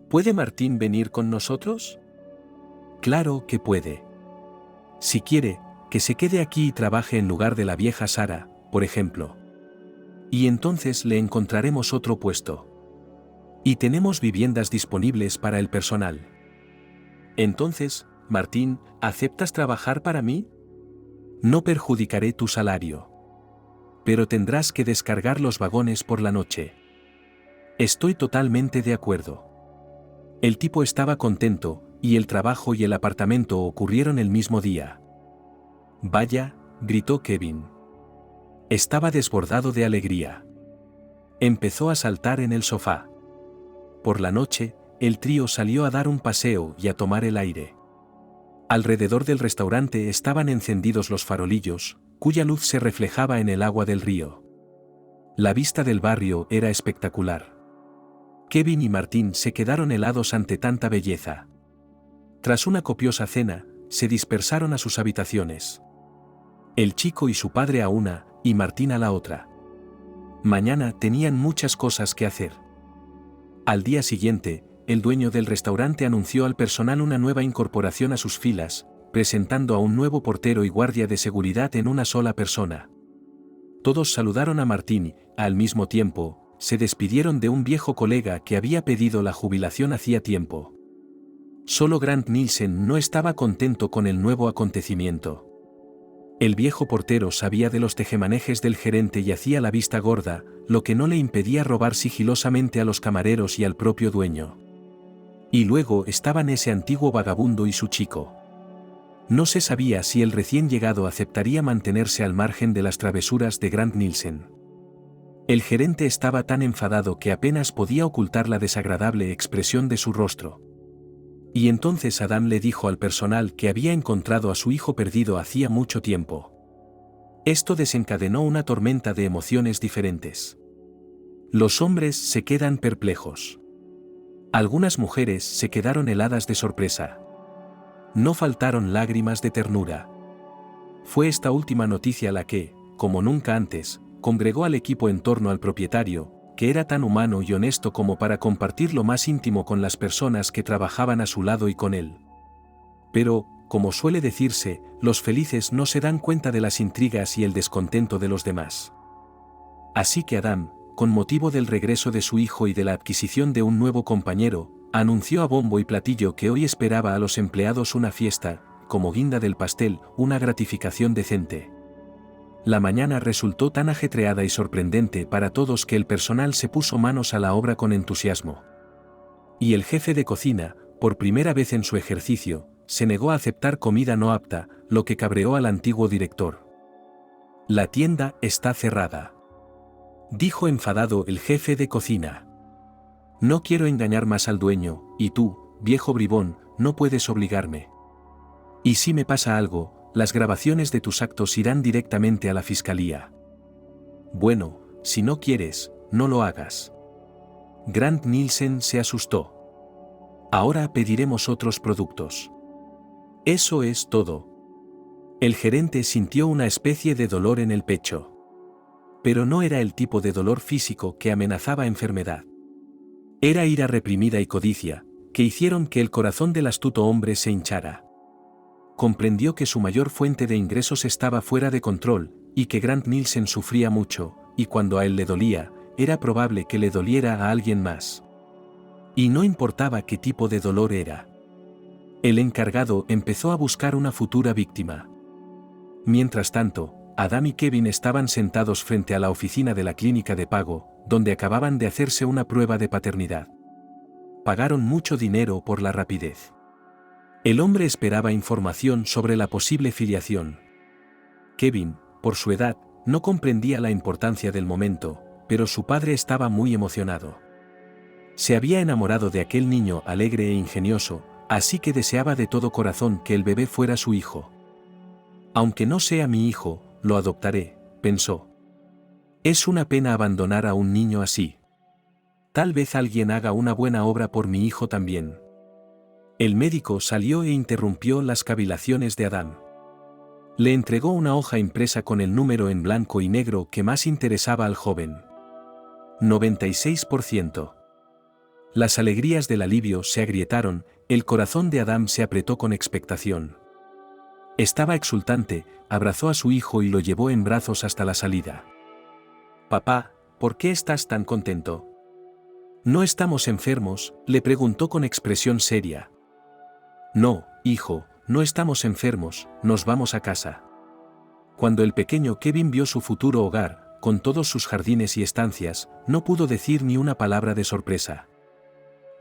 ¿Puede Martín venir con nosotros? Claro que puede. Si quiere, que se quede aquí y trabaje en lugar de la vieja Sara, por ejemplo. Y entonces le encontraremos otro puesto. Y tenemos viviendas disponibles para el personal. Entonces, Martín, ¿aceptas trabajar para mí? No perjudicaré tu salario. Pero tendrás que descargar los vagones por la noche. Estoy totalmente de acuerdo. El tipo estaba contento, y el trabajo y el apartamento ocurrieron el mismo día. Vaya, gritó Kevin. Estaba desbordado de alegría. Empezó a saltar en el sofá. Por la noche, el trío salió a dar un paseo y a tomar el aire. Alrededor del restaurante estaban encendidos los farolillos, cuya luz se reflejaba en el agua del río. La vista del barrio era espectacular. Kevin y Martín se quedaron helados ante tanta belleza. Tras una copiosa cena, se dispersaron a sus habitaciones. El chico y su padre a una, y Martín a la otra. Mañana tenían muchas cosas que hacer. Al día siguiente, el dueño del restaurante anunció al personal una nueva incorporación a sus filas, presentando a un nuevo portero y guardia de seguridad en una sola persona. Todos saludaron a Martín y, al mismo tiempo, se despidieron de un viejo colega que había pedido la jubilación hacía tiempo. Solo Grant Nielsen no estaba contento con el nuevo acontecimiento. El viejo portero sabía de los tejemanejes del gerente y hacía la vista gorda, lo que no le impedía robar sigilosamente a los camareros y al propio dueño. Y luego estaban ese antiguo vagabundo y su chico. No se sabía si el recién llegado aceptaría mantenerse al margen de las travesuras de Grant Nielsen. El gerente estaba tan enfadado que apenas podía ocultar la desagradable expresión de su rostro. Y entonces Adam le dijo al personal que había encontrado a su hijo perdido hacía mucho tiempo. Esto desencadenó una tormenta de emociones diferentes. Los hombres se quedan perplejos. Algunas mujeres se quedaron heladas de sorpresa. No faltaron lágrimas de ternura. Fue esta última noticia la que, como nunca antes, congregó al equipo en torno al propietario, que era tan humano y honesto como para compartir lo más íntimo con las personas que trabajaban a su lado y con él. Pero, como suele decirse, los felices no se dan cuenta de las intrigas y el descontento de los demás. Así que Adam, con motivo del regreso de su hijo y de la adquisición de un nuevo compañero, anunció a bombo y platillo que hoy esperaba a los empleados una fiesta, como guinda del pastel, una gratificación decente. La mañana resultó tan ajetreada y sorprendente para todos que el personal se puso manos a la obra con entusiasmo. Y el jefe de cocina, por primera vez en su ejercicio, se negó a aceptar comida no apta, lo que cabreó al antiguo director. «La tienda está cerrada», dijo enfadado el jefe de cocina. «No quiero engañar más al dueño, y tú, viejo bribón, no puedes obligarme. Y si me pasa algo, las grabaciones de tus actos irán directamente a la fiscalía». «Bueno, si no quieres, no lo hagas». Grant Nielsen se asustó. «Ahora pediremos otros productos». «Eso es todo». El gerente sintió una especie de dolor en el pecho. Pero no era el tipo de dolor físico que amenazaba enfermedad. Era ira reprimida y codicia, que hicieron que el corazón del astuto hombre se hinchara. Comprendió que su mayor fuente de ingresos estaba fuera de control, y que Grant Nielsen sufría mucho, y cuando a él le dolía, era probable que le doliera a alguien más. Y no importaba qué tipo de dolor era. El encargado empezó a buscar una futura víctima. Mientras tanto, Adam y Kevin estaban sentados frente a la oficina de la clínica de pago, donde acababan de hacerse una prueba de paternidad. Pagaron mucho dinero por la rapidez. El hombre esperaba información sobre la posible filiación. Kevin, por su edad, no comprendía la importancia del momento, pero su padre estaba muy emocionado. Se había enamorado de aquel niño alegre e ingenioso, así que deseaba de todo corazón que el bebé fuera su hijo. «Aunque no sea mi hijo, lo adoptaré», pensó. «Es una pena abandonar a un niño así. Tal vez alguien haga una buena obra por mi hijo también». El médico salió e interrumpió las cavilaciones de Adam. Le entregó una hoja impresa con el número en blanco y negro que más interesaba al joven. 96%. Las alegrías del alivio se agrietaron, el corazón de Adam se apretó con expectación. Estaba exultante, abrazó a su hijo y lo llevó en brazos hasta la salida. «Papá, ¿por qué estás tan contento?» «¿No estamos enfermos?», le preguntó con expresión seria. «No, hijo, no estamos enfermos, nos vamos a casa». Cuando el pequeño Kevin vio su futuro hogar, con todos sus jardines y estancias, no pudo decir ni una palabra de sorpresa.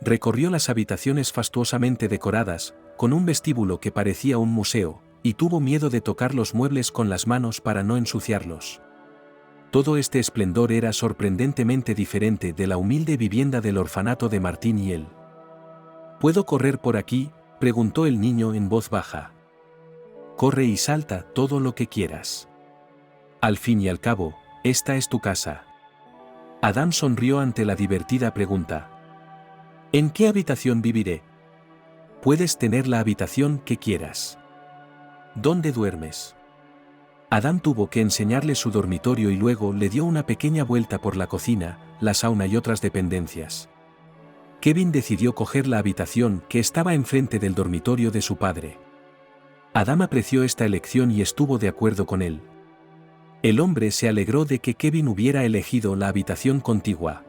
Recorrió las habitaciones fastuosamente decoradas, con un vestíbulo que parecía un museo, y tuvo miedo de tocar los muebles con las manos para no ensuciarlos. Todo este esplendor era sorprendentemente diferente de la humilde vivienda del orfanato de Martín y él. «¿Puedo correr por aquí?», preguntó el niño en voz baja. «Corre y salta todo lo que quieras. Al fin y al cabo, esta es tu casa». Adam sonrió ante la divertida pregunta. «¿En qué habitación viviré?». «Puedes tener la habitación que quieras». «¿Dónde duermes?». Adam tuvo que enseñarle su dormitorio y luego le dio una pequeña vuelta por la cocina, la sauna y otras dependencias. Kevin decidió coger la habitación que estaba enfrente del dormitorio de su padre. Adam apreció esta elección y estuvo de acuerdo con él. El hombre se alegró de que Kevin hubiera elegido la habitación contigua.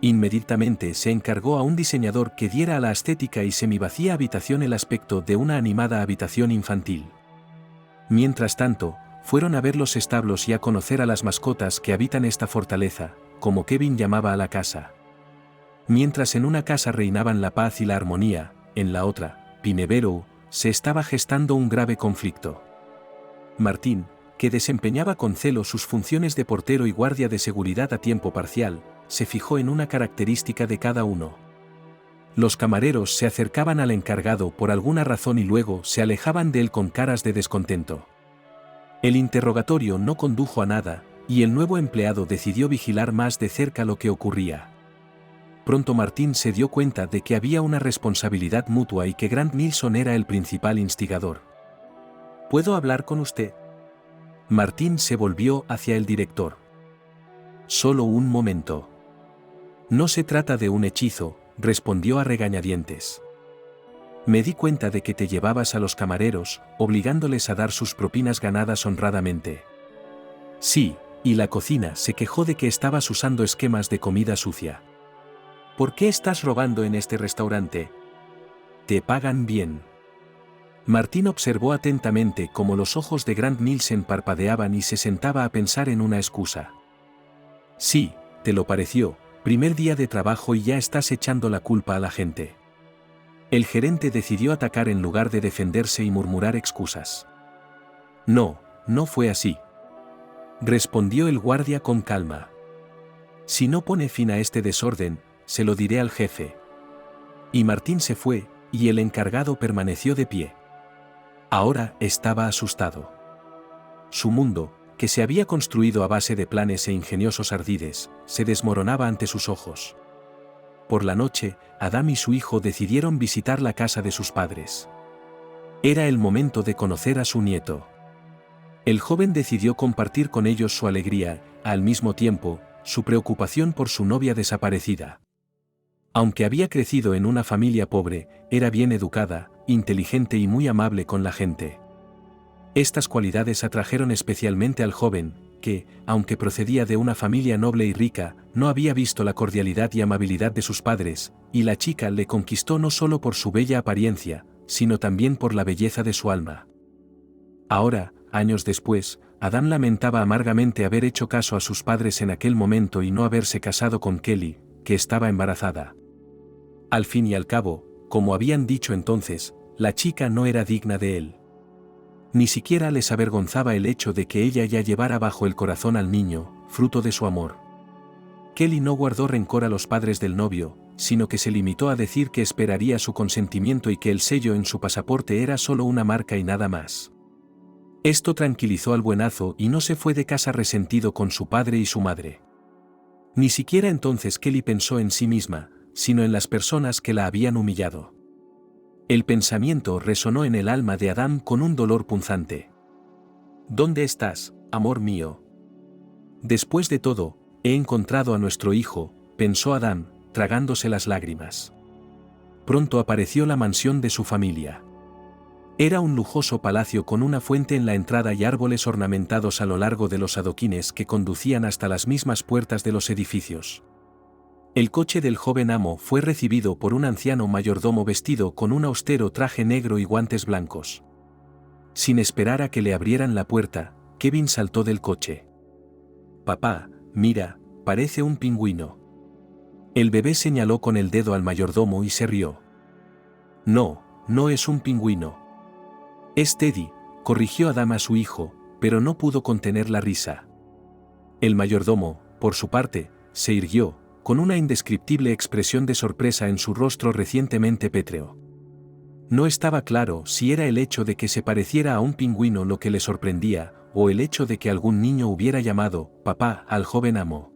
Inmediatamente se encargó a un diseñador que diera a la estética y semivacía habitación el aspecto de una animada habitación infantil. Mientras tanto, fueron a ver los establos y a conocer a las mascotas que habitan esta fortaleza, como Kevin llamaba a la casa. Mientras en una casa reinaban la paz y la armonía, en la otra, Pineborough, se estaba gestando un grave conflicto. Martín, que desempeñaba con celo sus funciones de portero y guardia de seguridad a tiempo parcial, se fijó en una característica de cada uno. Los camareros se acercaban al encargado por alguna razón y luego se alejaban de él con caras de descontento. El interrogatorio no condujo a nada, y el nuevo empleado decidió vigilar más de cerca lo que ocurría. Pronto Martín se dio cuenta de que había una responsabilidad mutua y que Grant Nilsson era el principal instigador. ¿Puedo hablar con usted? Martín se volvió hacia el director. Solo un momento. No se trata de un hechizo, respondió a regañadientes. Me di cuenta de que te llevabas a los camareros, obligándoles a dar sus propinas ganadas honradamente. Sí, y la cocina se quejó de que estabas usando esquemas de comida sucia. ¿Por qué estás robando en este restaurante? Te pagan bien. Martín observó atentamente cómo los ojos de Grant Nilsson parpadeaban y se sentaba a pensar en una excusa. Sí, te lo pareció, primer día de trabajo y ya estás echando la culpa a la gente. El gerente decidió atacar en lugar de defenderse y murmurar excusas. No, no fue así. Respondió el guardia con calma. Si no pone fin a este desorden, se lo diré al jefe. Y Martín se fue, y el encargado permaneció de pie. Ahora estaba asustado. Su mundo, que se había construido a base de planes e ingeniosos ardides, se desmoronaba ante sus ojos. Por la noche, Adam y su hijo decidieron visitar la casa de sus padres. Era el momento de conocer a su nieto. El joven decidió compartir con ellos su alegría, al mismo tiempo, su preocupación por su novia desaparecida. Aunque había crecido en una familia pobre, era bien educada, inteligente y muy amable con la gente. Estas cualidades atrajeron especialmente al joven, que, aunque procedía de una familia noble y rica, no había visto la cordialidad y amabilidad de sus padres, y la chica le conquistó no solo por su bella apariencia, sino también por la belleza de su alma. Ahora, años después, Adam lamentaba amargamente haber hecho caso a sus padres en aquel momento y no haberse casado con Kelly, que estaba embarazada. Al fin y al cabo, como habían dicho entonces, la chica no era digna de él. Ni siquiera les avergonzaba el hecho de que ella ya llevara bajo el corazón al niño, fruto de su amor. Kelly no guardó rencor a los padres del novio, sino que se limitó a decir que esperaría su consentimiento y que el sello en su pasaporte era solo una marca y nada más. Esto tranquilizó al buenazo y no se fue de casa resentido con su padre y su madre. Ni siquiera entonces Kelly pensó en sí misma, sino en las personas que la habían humillado. El pensamiento resonó en el alma de Adam con un dolor punzante. ¿Dónde estás, amor mío? Después de todo, he encontrado a nuestro hijo, pensó Adam, tragándose las lágrimas. Pronto apareció la mansión de su familia. Era un lujoso palacio con una fuente en la entrada y árboles ornamentados a lo largo de los adoquines que conducían hasta las mismas puertas de los edificios. El coche del joven amo fue recibido por un anciano mayordomo vestido con un austero traje negro y guantes blancos. Sin esperar a que le abrieran la puerta, Kevin saltó del coche. «Papá, mira, parece un pingüino». El bebé señaló con el dedo al mayordomo y se rió. «No, no es un pingüino. Es Teddy», corrigió Adam a su hijo, pero no pudo contener la risa. El mayordomo, por su parte, se irguió, con una indescriptible expresión de sorpresa en su rostro recientemente pétreo. No estaba claro si era el hecho de que se pareciera a un pingüino lo que le sorprendía, o el hecho de que algún niño hubiera llamado «papá» al joven amo.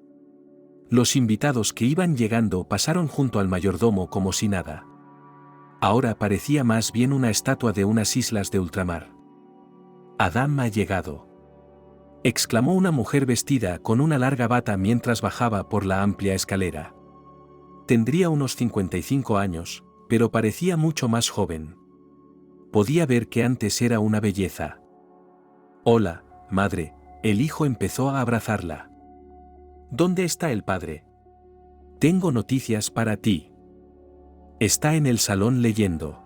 Los invitados que iban llegando pasaron junto al mayordomo como si nada. Ahora parecía más bien una estatua de unas islas de ultramar. «Adam ha llegado», exclamó una mujer vestida con una larga bata mientras bajaba por la amplia escalera. Tendría unos 55 años, pero parecía mucho más joven. Podía ver que antes era una belleza. «Hola, madre», el hijo empezó a abrazarla. «¿Dónde está el padre? Tengo noticias para ti». «Está en el salón leyendo»,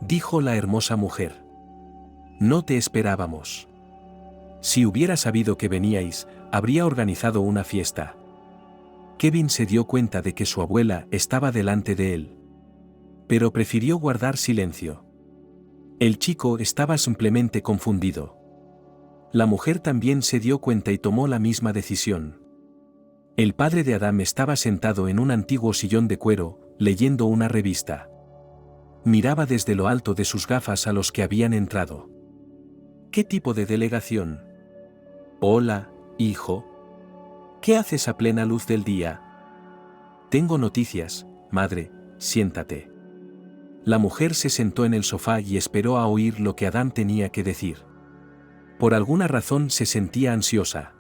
dijo la hermosa mujer. «No te esperábamos. Si hubiera sabido que veníais, habría organizado una fiesta». Kevin se dio cuenta de que su abuela estaba delante de él. Pero prefirió guardar silencio. El chico estaba simplemente confundido. La mujer también se dio cuenta y tomó la misma decisión. El padre de Adam estaba sentado en un antiguo sillón de cuero, leyendo una revista. Miraba desde lo alto de sus gafas a los que habían entrado. ¿Qué tipo de delegación? Hola, hijo. ¿Qué haces a plena luz del día? Tengo noticias, madre, siéntate. La mujer se sentó en el sofá y esperó a oír lo que Adam tenía que decir. Por alguna razón se sentía ansiosa.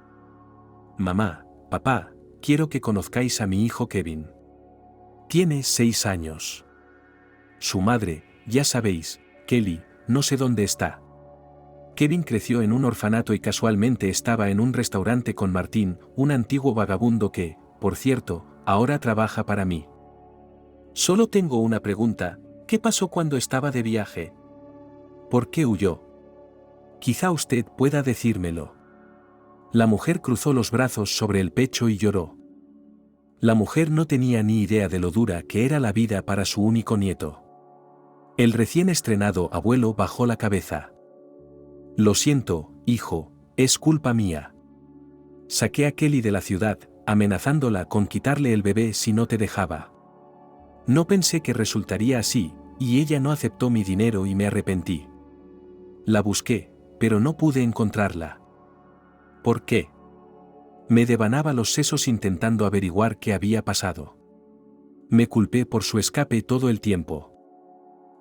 Mamá, papá, quiero que conozcáis a mi hijo Kevin. Tiene 6 años. Su madre, ya sabéis, Kelly, no sé dónde está. Kevin creció en un orfanato y casualmente estaba en un restaurante con Martín, un antiguo vagabundo que, por cierto, ahora trabaja para mí. Solo tengo una pregunta, ¿qué pasó cuando estaba de viaje? ¿Por qué huyó? Quizá usted pueda decírmelo. La mujer cruzó los brazos sobre el pecho y lloró. La mujer no tenía ni idea de lo dura que era la vida para su único nieto. El recién estrenado abuelo bajó la cabeza. Lo siento, hijo, es culpa mía. Saqué a Kelly de la ciudad, amenazándola con quitarle el bebé si no te dejaba. No pensé que resultaría así, y ella no aceptó mi dinero y me arrepentí. La busqué, pero no pude encontrarla. ¿Por qué? Me devanaba los sesos intentando averiguar qué había pasado. Me culpé por su escape todo el tiempo.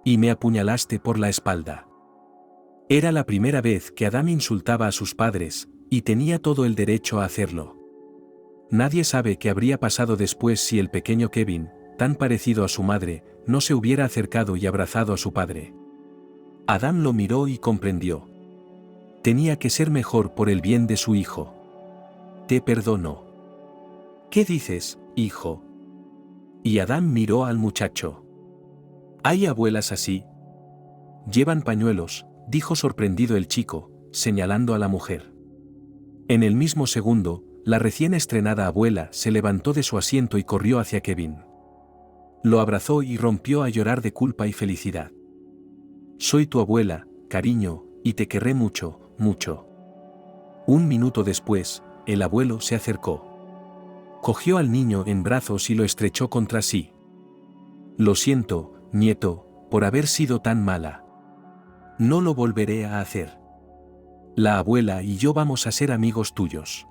Y me apuñalaste por la espalda. Era la primera vez que Adam insultaba a sus padres, y tenía todo el derecho a hacerlo. Nadie sabe qué habría pasado después si el pequeño Kevin, tan parecido a su madre, no se hubiera acercado y abrazado a su padre. Adam lo miró y comprendió. Tenía que ser mejor por el bien de su hijo. Te perdono. ¿Qué dices, hijo? Y Adam miró al muchacho. ¿Hay abuelas así? Llevan pañuelos, dijo sorprendido el chico, señalando a la mujer. En el mismo segundo, la recién estrenada abuela se levantó de su asiento y corrió hacia Kevin. Lo abrazó y rompió a llorar de culpa y felicidad. Soy tu abuela, cariño, y te querré mucho, mucho. Un minuto después, el abuelo se acercó. Cogió al niño en brazos y lo estrechó contra sí. Lo siento, nieto, por haber sido tan mala. No lo volveré a hacer. La abuela y yo vamos a ser amigos tuyos.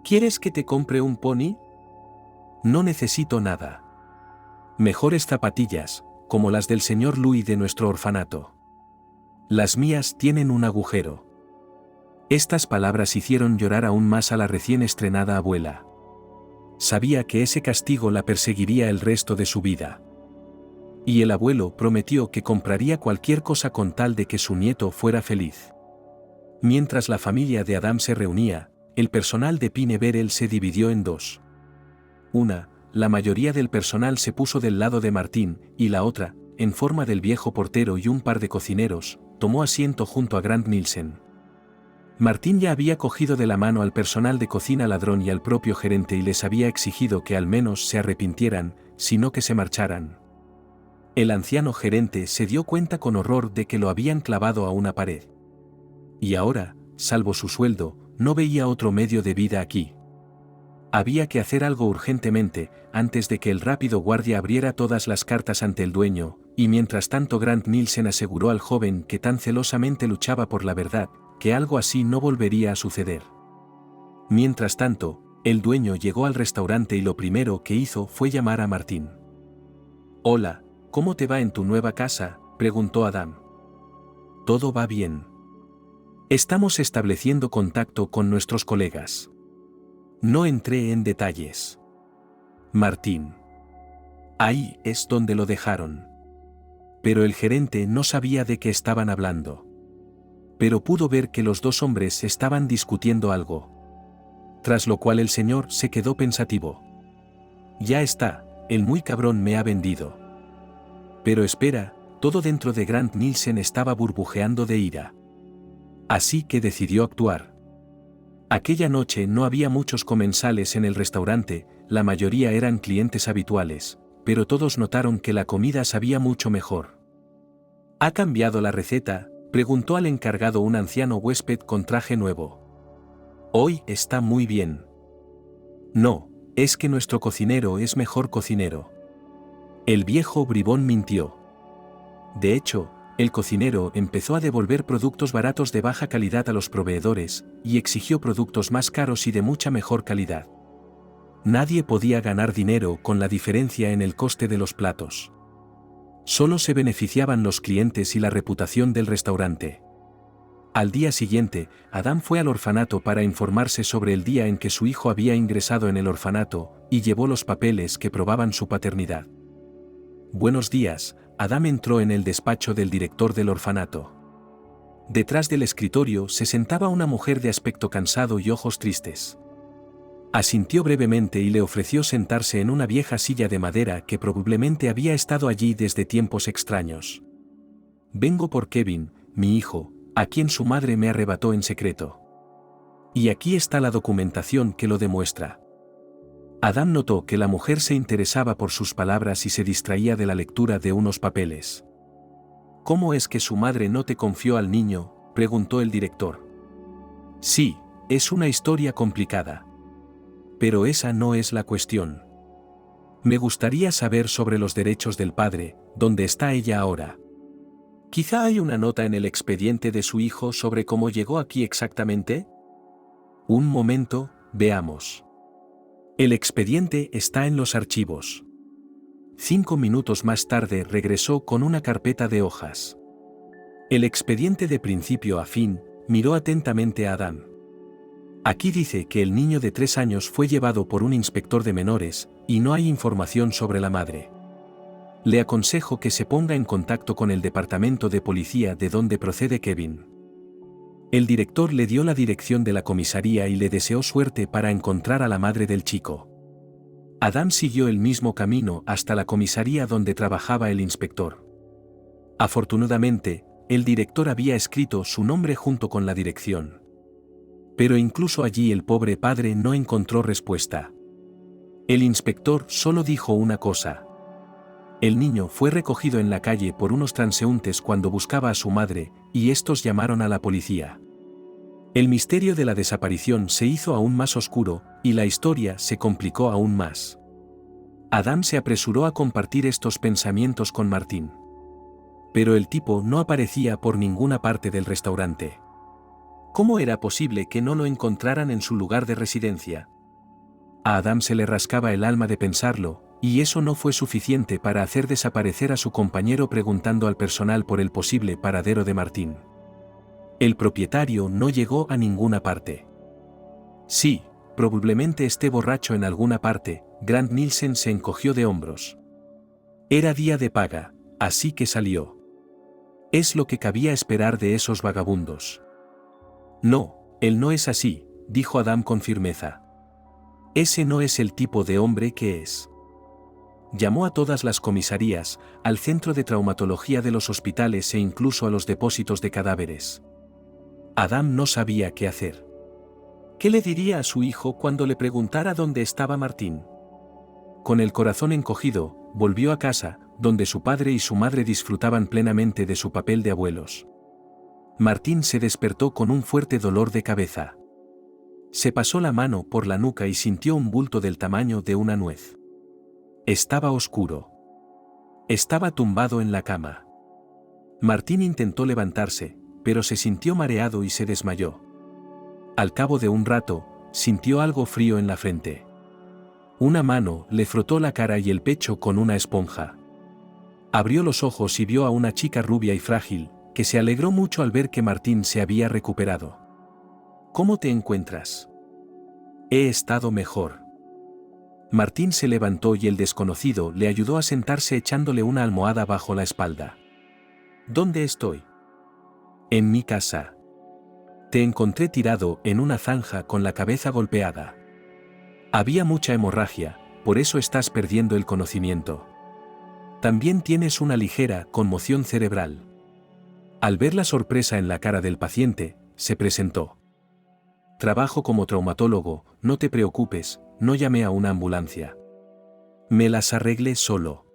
¿Quieres que te compre un pony? No necesito nada. Mejores zapatillas, como las del señor Louis de nuestro orfanato. Las mías tienen un agujero. Estas palabras hicieron llorar aún más a la recién estrenada abuela. Sabía que ese castigo la perseguiría el resto de su vida. Y el abuelo prometió que compraría cualquier cosa con tal de que su nieto fuera feliz. Mientras la familia de Adam se reunía, el personal de Pine Barrel se dividió en dos. La mayoría del personal se puso del lado de Martín, y la otra, en forma del viejo portero y un par de cocineros, tomó asiento junto a Grant Nielsen. Martín ya había cogido de la mano al personal de cocina ladrón y al propio gerente y les había exigido que al menos se arrepintieran, sino que se marcharan. El anciano gerente se dio cuenta con horror de que lo habían clavado a una pared. Y ahora, salvo su sueldo, no veía otro medio de vida aquí. Había que hacer algo urgentemente, antes de que el rápido guardia abriera todas las cartas ante el dueño, y mientras tanto Grant Nielsen aseguró al joven que tan celosamente luchaba por la verdad, que algo así no volvería a suceder. Mientras tanto, el dueño llegó al restaurante y lo primero que hizo fue llamar a Martín. «Hola, ¿cómo te va en tu nueva casa?», preguntó Adam. «Todo va bien. Estamos estableciendo contacto con nuestros colegas». No entré en detalles. Martín. Ahí es donde lo dejaron. Pero el gerente no sabía de qué estaban hablando. Pero pudo ver que los dos hombres estaban discutiendo algo. Tras lo cual el señor se quedó pensativo. Ya está, el muy cabrón me ha vendido. Pero espera, todo dentro de Grant Nielsen estaba burbujeando de ira. Así que decidió actuar. Aquella noche no había muchos comensales en el restaurante, la mayoría eran clientes habituales, pero todos notaron que la comida sabía mucho mejor. ¿Ha cambiado la receta?, preguntó al encargado un anciano huésped con traje nuevo. Hoy está muy bien. No, es que nuestro cocinero es mejor cocinero. El viejo bribón mintió. De hecho, el cocinero empezó a devolver productos baratos de baja calidad a los proveedores, y exigió productos más caros y de mucha mejor calidad. Nadie podía ganar dinero con la diferencia en el coste de los platos. Solo se beneficiaban los clientes y la reputación del restaurante. Al día siguiente, Adam fue al orfanato para informarse sobre el día en que su hijo había ingresado en el orfanato, y llevó los papeles que probaban su paternidad. Buenos días, Adam entró en el despacho del director del orfanato. Detrás del escritorio se sentaba una mujer de aspecto cansado y ojos tristes. Asintió brevemente y le ofreció sentarse en una vieja silla de madera que probablemente había estado allí desde tiempos extraños. Vengo por Kevin, mi hijo, a quien su madre me arrebató en secreto. Y aquí está la documentación que lo demuestra. Adam notó que la mujer se interesaba por sus palabras y se distraía de la lectura de unos papeles. ¿Cómo es que su madre no te confió al niño?, preguntó el director. Sí, es una historia complicada. Pero esa no es la cuestión. Me gustaría saber sobre los derechos del padre, ¿dónde está ella ahora? Quizá hay una nota en el expediente de su hijo sobre cómo llegó aquí exactamente. Un momento, veamos. El expediente está en los archivos. 5 minutos más tarde regresó con una carpeta de hojas. El expediente de principio a fin, miró atentamente a Adam. Aquí dice que el niño de 3 años fue llevado por un inspector de menores, y no hay información sobre la madre. Le aconsejo que se ponga en contacto con el departamento de policía de donde procede Kevin. El director le dio la dirección de la comisaría y le deseó suerte para encontrar a la madre del chico. Adam siguió el mismo camino hasta la comisaría donde trabajaba el inspector. Afortunadamente, el director había escrito su nombre junto con la dirección. Pero incluso allí el pobre padre no encontró respuesta. El inspector solo dijo una cosa. El niño fue recogido en la calle por unos transeúntes cuando buscaba a su madre, y estos llamaron a la policía. El misterio de la desaparición se hizo aún más oscuro, y la historia se complicó aún más. Adam se apresuró a compartir estos pensamientos con Martín. Pero el tipo no aparecía por ninguna parte del restaurante. ¿Cómo era posible que no lo encontraran en su lugar de residencia? A Adam se le rascaba el alma de pensarlo, y eso no fue suficiente para hacer desaparecer a su compañero preguntando al personal por el posible paradero de Martín. El propietario no llegó a ninguna parte. Sí, probablemente esté borracho en alguna parte. Grant Nielsen se encogió de hombros. Era día de paga, así que salió. Es lo que cabía esperar de esos vagabundos. No, él no es así, dijo Adam con firmeza. Ese no es el tipo de hombre que es. Llamó a todas las comisarías, al centro de traumatología de los hospitales e incluso a los depósitos de cadáveres. Adam no sabía qué hacer. ¿Qué le diría a su hijo cuando le preguntara dónde estaba Martín? Con el corazón encogido, volvió a casa, donde su padre y su madre disfrutaban plenamente de su papel de abuelos. Martín se despertó con un fuerte dolor de cabeza. Se pasó la mano por la nuca y sintió un bulto del tamaño de una nuez. Estaba oscuro. Estaba tumbado en la cama. Martín intentó levantarse, pero se sintió mareado y se desmayó. Al cabo de un rato, sintió algo frío en la frente. Una mano le frotó la cara y el pecho con una esponja. Abrió los ojos y vio a una chica rubia y frágil, que se alegró mucho al ver que Martín se había recuperado. ¿Cómo te encuentras? He estado mejor. Martín se levantó y el desconocido le ayudó a sentarse echándole una almohada bajo la espalda. ¿Dónde estoy? En mi casa. Te encontré tirado en una zanja con la cabeza golpeada. Había mucha hemorragia, por eso estás perdiendo el conocimiento. También tienes una ligera conmoción cerebral. Al ver la sorpresa en la cara del paciente, se presentó. Trabajo como traumatólogo, no te preocupes, no llamé a una ambulancia. Me las arreglé solo.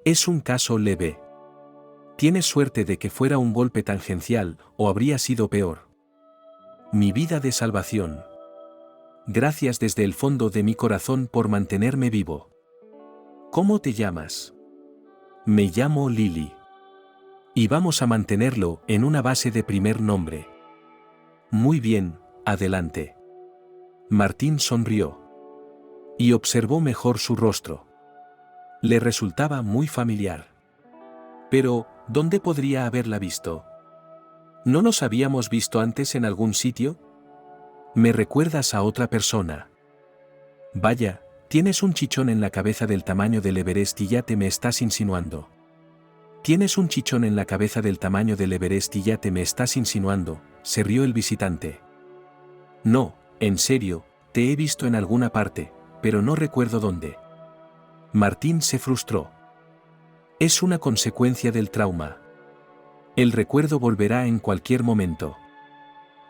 Es un caso leve. Tienes suerte de que fuera un golpe tangencial, o habría sido peor. Mi vida de salvación. Gracias desde el fondo de mi corazón por mantenerme vivo. ¿Cómo te llamas? Me llamo Lily. Y vamos a mantenerlo en una base de primer nombre. Muy bien, adelante. Martín sonrió. Y observó mejor su rostro. Le resultaba muy familiar. Pero, ¿dónde podría haberla visto? ¿No nos habíamos visto antes en algún sitio? Me recuerdas a otra persona. Vaya, tienes un chichón en la cabeza del tamaño del Everest y ya te me estás insinuando. Tienes un chichón en la cabeza del tamaño del Everest y ya te me estás insinuando, se rió el visitante. No, en serio, te he visto en alguna parte, pero no recuerdo dónde. Martín se frustró. Es una consecuencia del trauma. El recuerdo volverá en cualquier momento.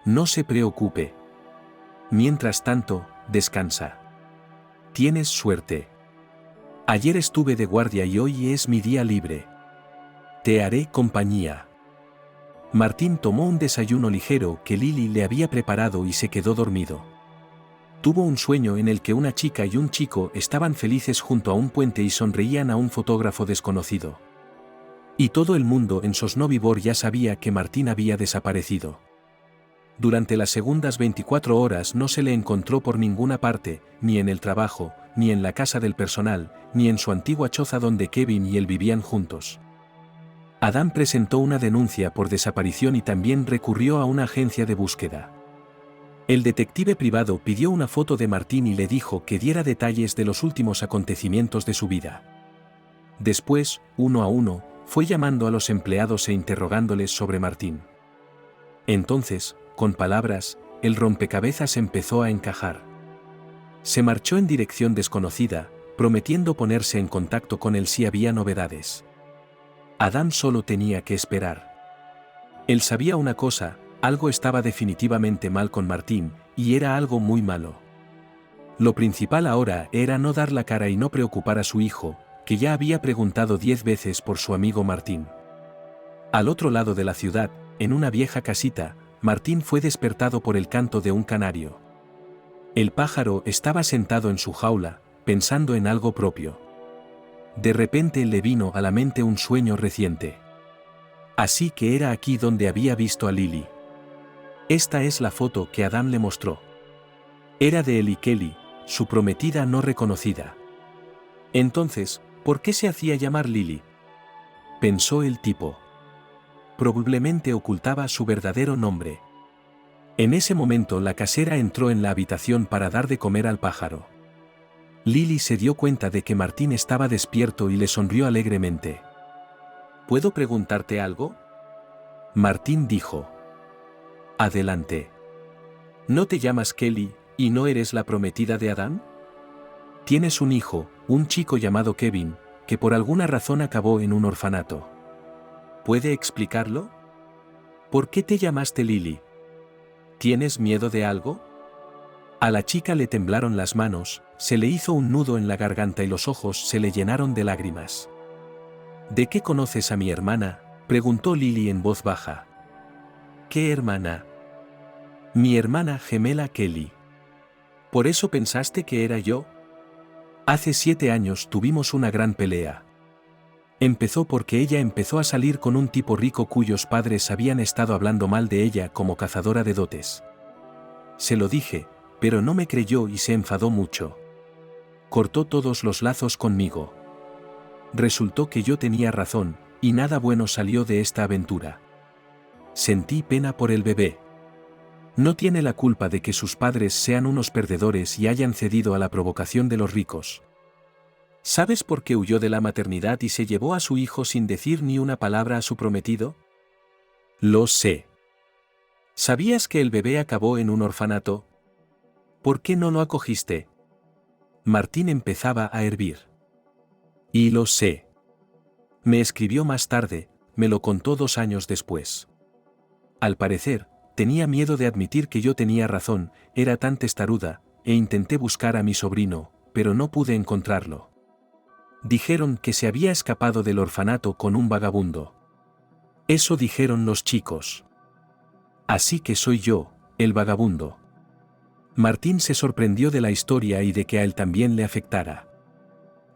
No se preocupe. Mientras tanto, descansa. Tienes suerte. Ayer estuve de guardia y hoy es mi día libre. Te haré compañía. Martín tomó un desayuno ligero que Lily le había preparado y se quedó dormido. Tuvo un sueño en el que una chica y un chico estaban felices junto a un puente y sonreían a un fotógrafo desconocido. Y todo el mundo en Sosnovyï Bor ya sabía que Martín había desaparecido. Durante las segundas 24 horas no se le encontró por ninguna parte, ni en el trabajo, ni en la casa del personal, ni en su antigua choza donde Kevin y él vivían juntos. Adam presentó una denuncia por desaparición y también recurrió a una agencia de búsqueda. El detective privado pidió una foto de Martín y le dijo que diera detalles de los últimos acontecimientos de su vida. Después, uno a uno, fue llamando a los empleados e interrogándoles sobre Martín. Entonces, con palabras, el rompecabezas empezó a encajar. Se marchó en dirección desconocida, prometiendo ponerse en contacto con él si había novedades. Adam solo tenía que esperar. Él sabía una cosa, algo estaba definitivamente mal con Martín, y era algo muy malo. Lo principal ahora era no dar la cara y no preocupar a su hijo, que ya había preguntado 10 veces por su amigo Martín. Al otro lado de la ciudad, en una vieja casita, Martín fue despertado por el canto de un canario. El pájaro estaba sentado en su jaula, pensando en algo propio. De repente le vino a la mente un sueño reciente. Así que era aquí donde había visto a Lily. Esta es la foto que Adam le mostró. Era de él y Kelly, su prometida no reconocida. Entonces, ¿por qué se hacía llamar Lily? Pensó el tipo. Probablemente ocultaba su verdadero nombre. En ese momento la casera entró en la habitación para dar de comer al pájaro. Lily se dio cuenta de que Martín estaba despierto y le sonrió alegremente. ¿Puedo preguntarte algo? Martín dijo. Adelante. ¿No te llamas Kelly, y no eres la prometida de Adán? Tienes un hijo, un chico llamado Kevin, que por alguna razón acabó en un orfanato. ¿Puede explicarlo? ¿Por qué te llamaste Lily? ¿Tienes miedo de algo? A la chica le temblaron las manos, se le hizo un nudo en la garganta y los ojos se le llenaron de lágrimas. ¿De qué conoces a mi hermana?, preguntó Lily en voz baja. ¿Qué hermana? Mi hermana gemela Kelly. ¿Por eso pensaste que era yo? Hace 7 años tuvimos una gran pelea. Empezó porque ella empezó a salir con un tipo rico cuyos padres habían estado hablando mal de ella como cazadora de dotes. Se lo dije, pero no me creyó y se enfadó mucho. Cortó todos los lazos conmigo. Resultó que yo tenía razón, y nada bueno salió de esta aventura. Sentí pena por el bebé. No tiene la culpa de que sus padres sean unos perdedores y hayan cedido a la provocación de los ricos. ¿Sabes por qué huyó de la maternidad y se llevó a su hijo sin decir ni una palabra a su prometido? Lo sé. ¿Sabías que el bebé acabó en un orfanato? ¿Por qué no lo acogiste? Martín empezaba a hervir. Y lo sé. Me escribió más tarde, me lo contó 2 años después. Al parecer, tenía miedo de admitir que yo tenía razón, era tan testaruda, e intenté buscar a mi sobrino, pero no pude encontrarlo. Dijeron que se había escapado del orfanato con un vagabundo. Eso dijeron los chicos. Así que soy yo, el vagabundo. Martín se sorprendió de la historia y de que a él también le afectara.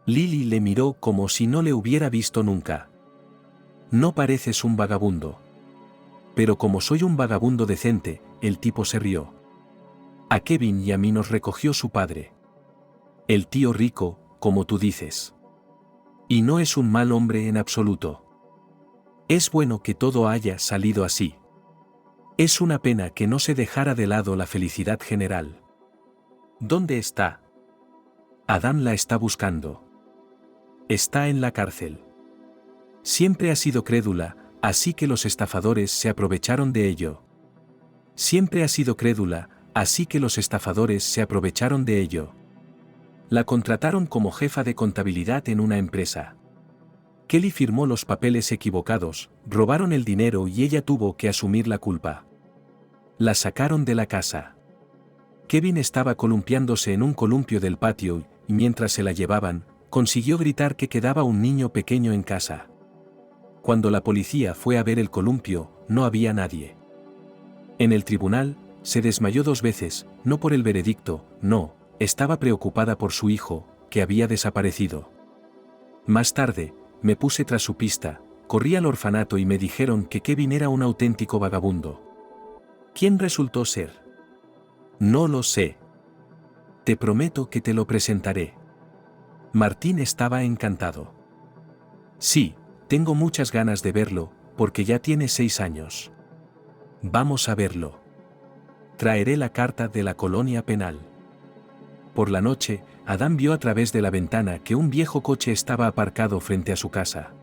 Lily le miró como si no le hubiera visto nunca. No pareces un vagabundo. Pero como soy un vagabundo decente, el tipo se rió. A Kevin y a mí nos recogió su padre. El tío rico, como tú dices. Y no es un mal hombre en absoluto. Es bueno que todo haya salido así. Es una pena que no se dejara de lado la felicidad general. ¿Dónde está? Adam la está buscando. Está en la cárcel. Siempre ha sido crédula, así que los estafadores se aprovecharon de ello. Siempre ha sido crédula, así que los estafadores se aprovecharon de ello. La contrataron como jefa de contabilidad en una empresa. Kelly firmó los papeles equivocados, robaron el dinero y ella tuvo que asumir la culpa. La sacaron de la casa. Kevin estaba columpiándose en un columpio del patio y mientras se la llevaban, consiguió gritar que quedaba un niño pequeño en casa. Cuando la policía fue a ver el columpio, no había nadie. En el tribunal, se desmayó 2 veces, no por el veredicto, no, estaba preocupada por su hijo, que había desaparecido. Más tarde, me puse tras su pista, corrí al orfanato y me dijeron que Kevin era un auténtico vagabundo. ¿Quién resultó ser? No lo sé. Te prometo que te lo presentaré. Martín estaba encantado. Sí, tengo muchas ganas de verlo, porque ya tiene 6 años. Vamos a verlo. Traeré la carta de la colonia penal. Por la noche, Adam vio a través de la ventana que un viejo coche estaba aparcado frente a su casa.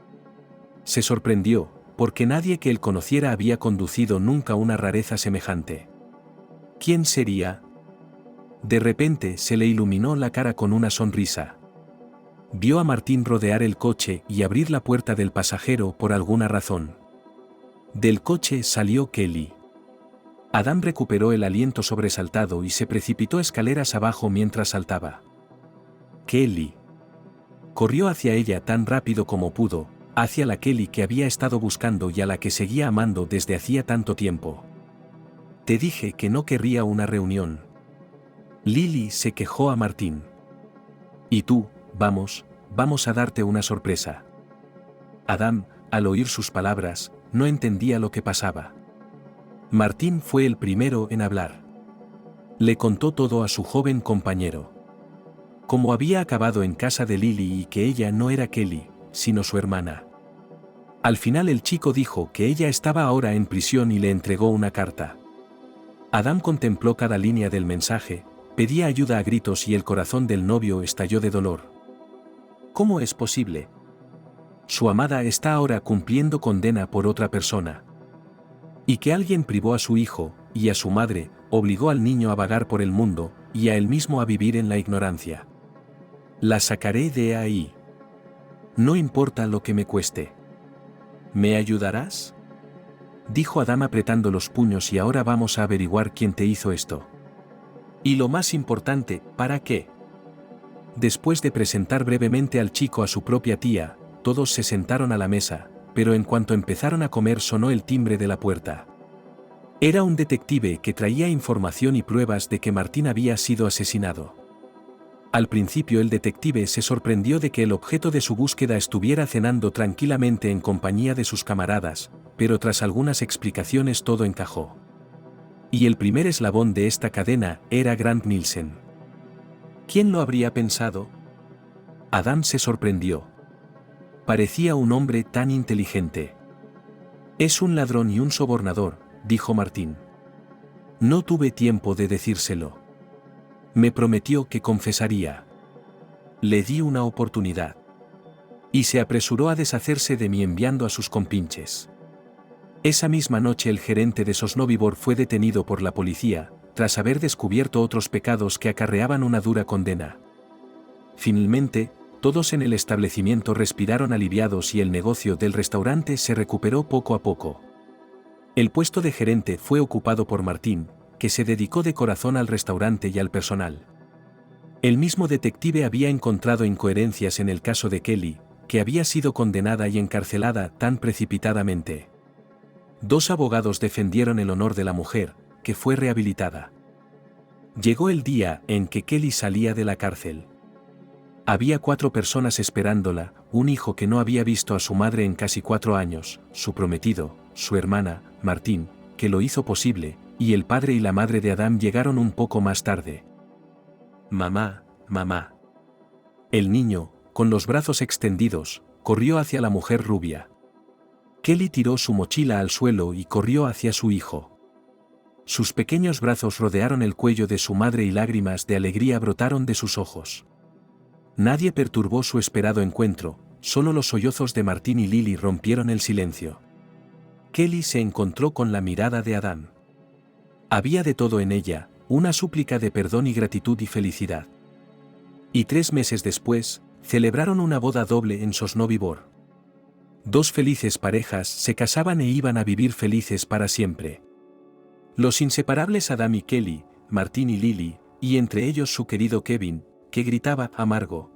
Se sorprendió, porque nadie que él conociera había conducido nunca una rareza semejante. ¿Quién sería? De repente se le iluminó la cara con una sonrisa. Vio a Martín rodear el coche y abrir la puerta del pasajero por alguna razón. Del coche salió Kelly. Adam recuperó el aliento sobresaltado y se precipitó escaleras abajo mientras saltaba. Kelly. Corrió hacia ella tan rápido como pudo, hacia la Kelly que había estado buscando y a la que seguía amando desde hacía tanto tiempo. Te dije que no querría una reunión. Lily se quejó a Martín. Y tú, vamos a darte una sorpresa. Adam, al oír sus palabras, no entendía lo que pasaba. Martín fue el primero en hablar. Le contó todo a su joven compañero. Cómo había acabado en casa de Lily y que ella no era Kelly, sino su hermana. Al final el chico dijo que ella estaba ahora en prisión y le entregó una carta. Adam contempló cada línea del mensaje, pedía ayuda a gritos y el corazón del novio estalló de dolor. ¿Cómo es posible? Su amada está ahora cumpliendo condena por otra persona. Y que alguien privó a su hijo, y a su madre, obligó al niño a vagar por el mundo, y a él mismo a vivir en la ignorancia. La sacaré de ahí. No importa lo que me cueste. ¿Me ayudarás? Dijo Adam apretando los puños y ahora vamos a averiguar quién te hizo esto. Y lo más importante, ¿para qué? Después de presentar brevemente al chico a su propia tía, todos se sentaron a la mesa, pero en cuanto empezaron a comer sonó el timbre de la puerta. Era un detective que traía información y pruebas de que Martín había sido asesinado. Al principio el detective se sorprendió de que el objeto de su búsqueda estuviera cenando tranquilamente en compañía de sus camaradas, pero tras algunas explicaciones todo encajó. Y el primer eslabón de esta cadena era Grant Nielsen. ¿Quién lo habría pensado? Adam se sorprendió. Parecía un hombre tan inteligente. Es un ladrón y un sobornador, dijo Martín. No tuve tiempo de decírselo. Me prometió que confesaría. Le di una oportunidad. Y se apresuró a deshacerse de mí enviando a sus compinches. Esa misma noche el gerente de Sosnovibor fue detenido por la policía, tras haber descubierto otros pecados que acarreaban una dura condena. Finalmente, todos en el establecimiento respiraron aliviados y el negocio del restaurante se recuperó poco a poco. El puesto de gerente fue ocupado por Martín, que se dedicó de corazón al restaurante y al personal. El mismo detective había encontrado incoherencias en el caso de Kelly, que había sido condenada y encarcelada tan precipitadamente. 2 abogados defendieron el honor de la mujer, que fue rehabilitada. Llegó el día en que Kelly salía de la cárcel. Había 4 personas esperándola, un hijo que no había visto a su madre en casi 4 años, su prometido, su hermana, Martín, que lo hizo posible, y el padre y la madre de Adam llegaron un poco más tarde. Mamá, mamá. El niño, con los brazos extendidos, corrió hacia la mujer rubia. Kelly tiró su mochila al suelo y corrió hacia su hijo. Sus pequeños brazos rodearon el cuello de su madre y lágrimas de alegría brotaron de sus ojos. Nadie perturbó su esperado encuentro, solo los sollozos de Martín y Lily rompieron el silencio. Kelly se encontró con la mirada de Adán. Había de todo en ella, una súplica de perdón y gratitud y felicidad. Y 3 meses después, celebraron una boda doble en Sosnovyj Bor. 2 felices parejas se casaban e iban a vivir felices para siempre. Los inseparables Adam y Kelly, Martín y Lily, y entre ellos su querido Kevin, que gritaba amargo,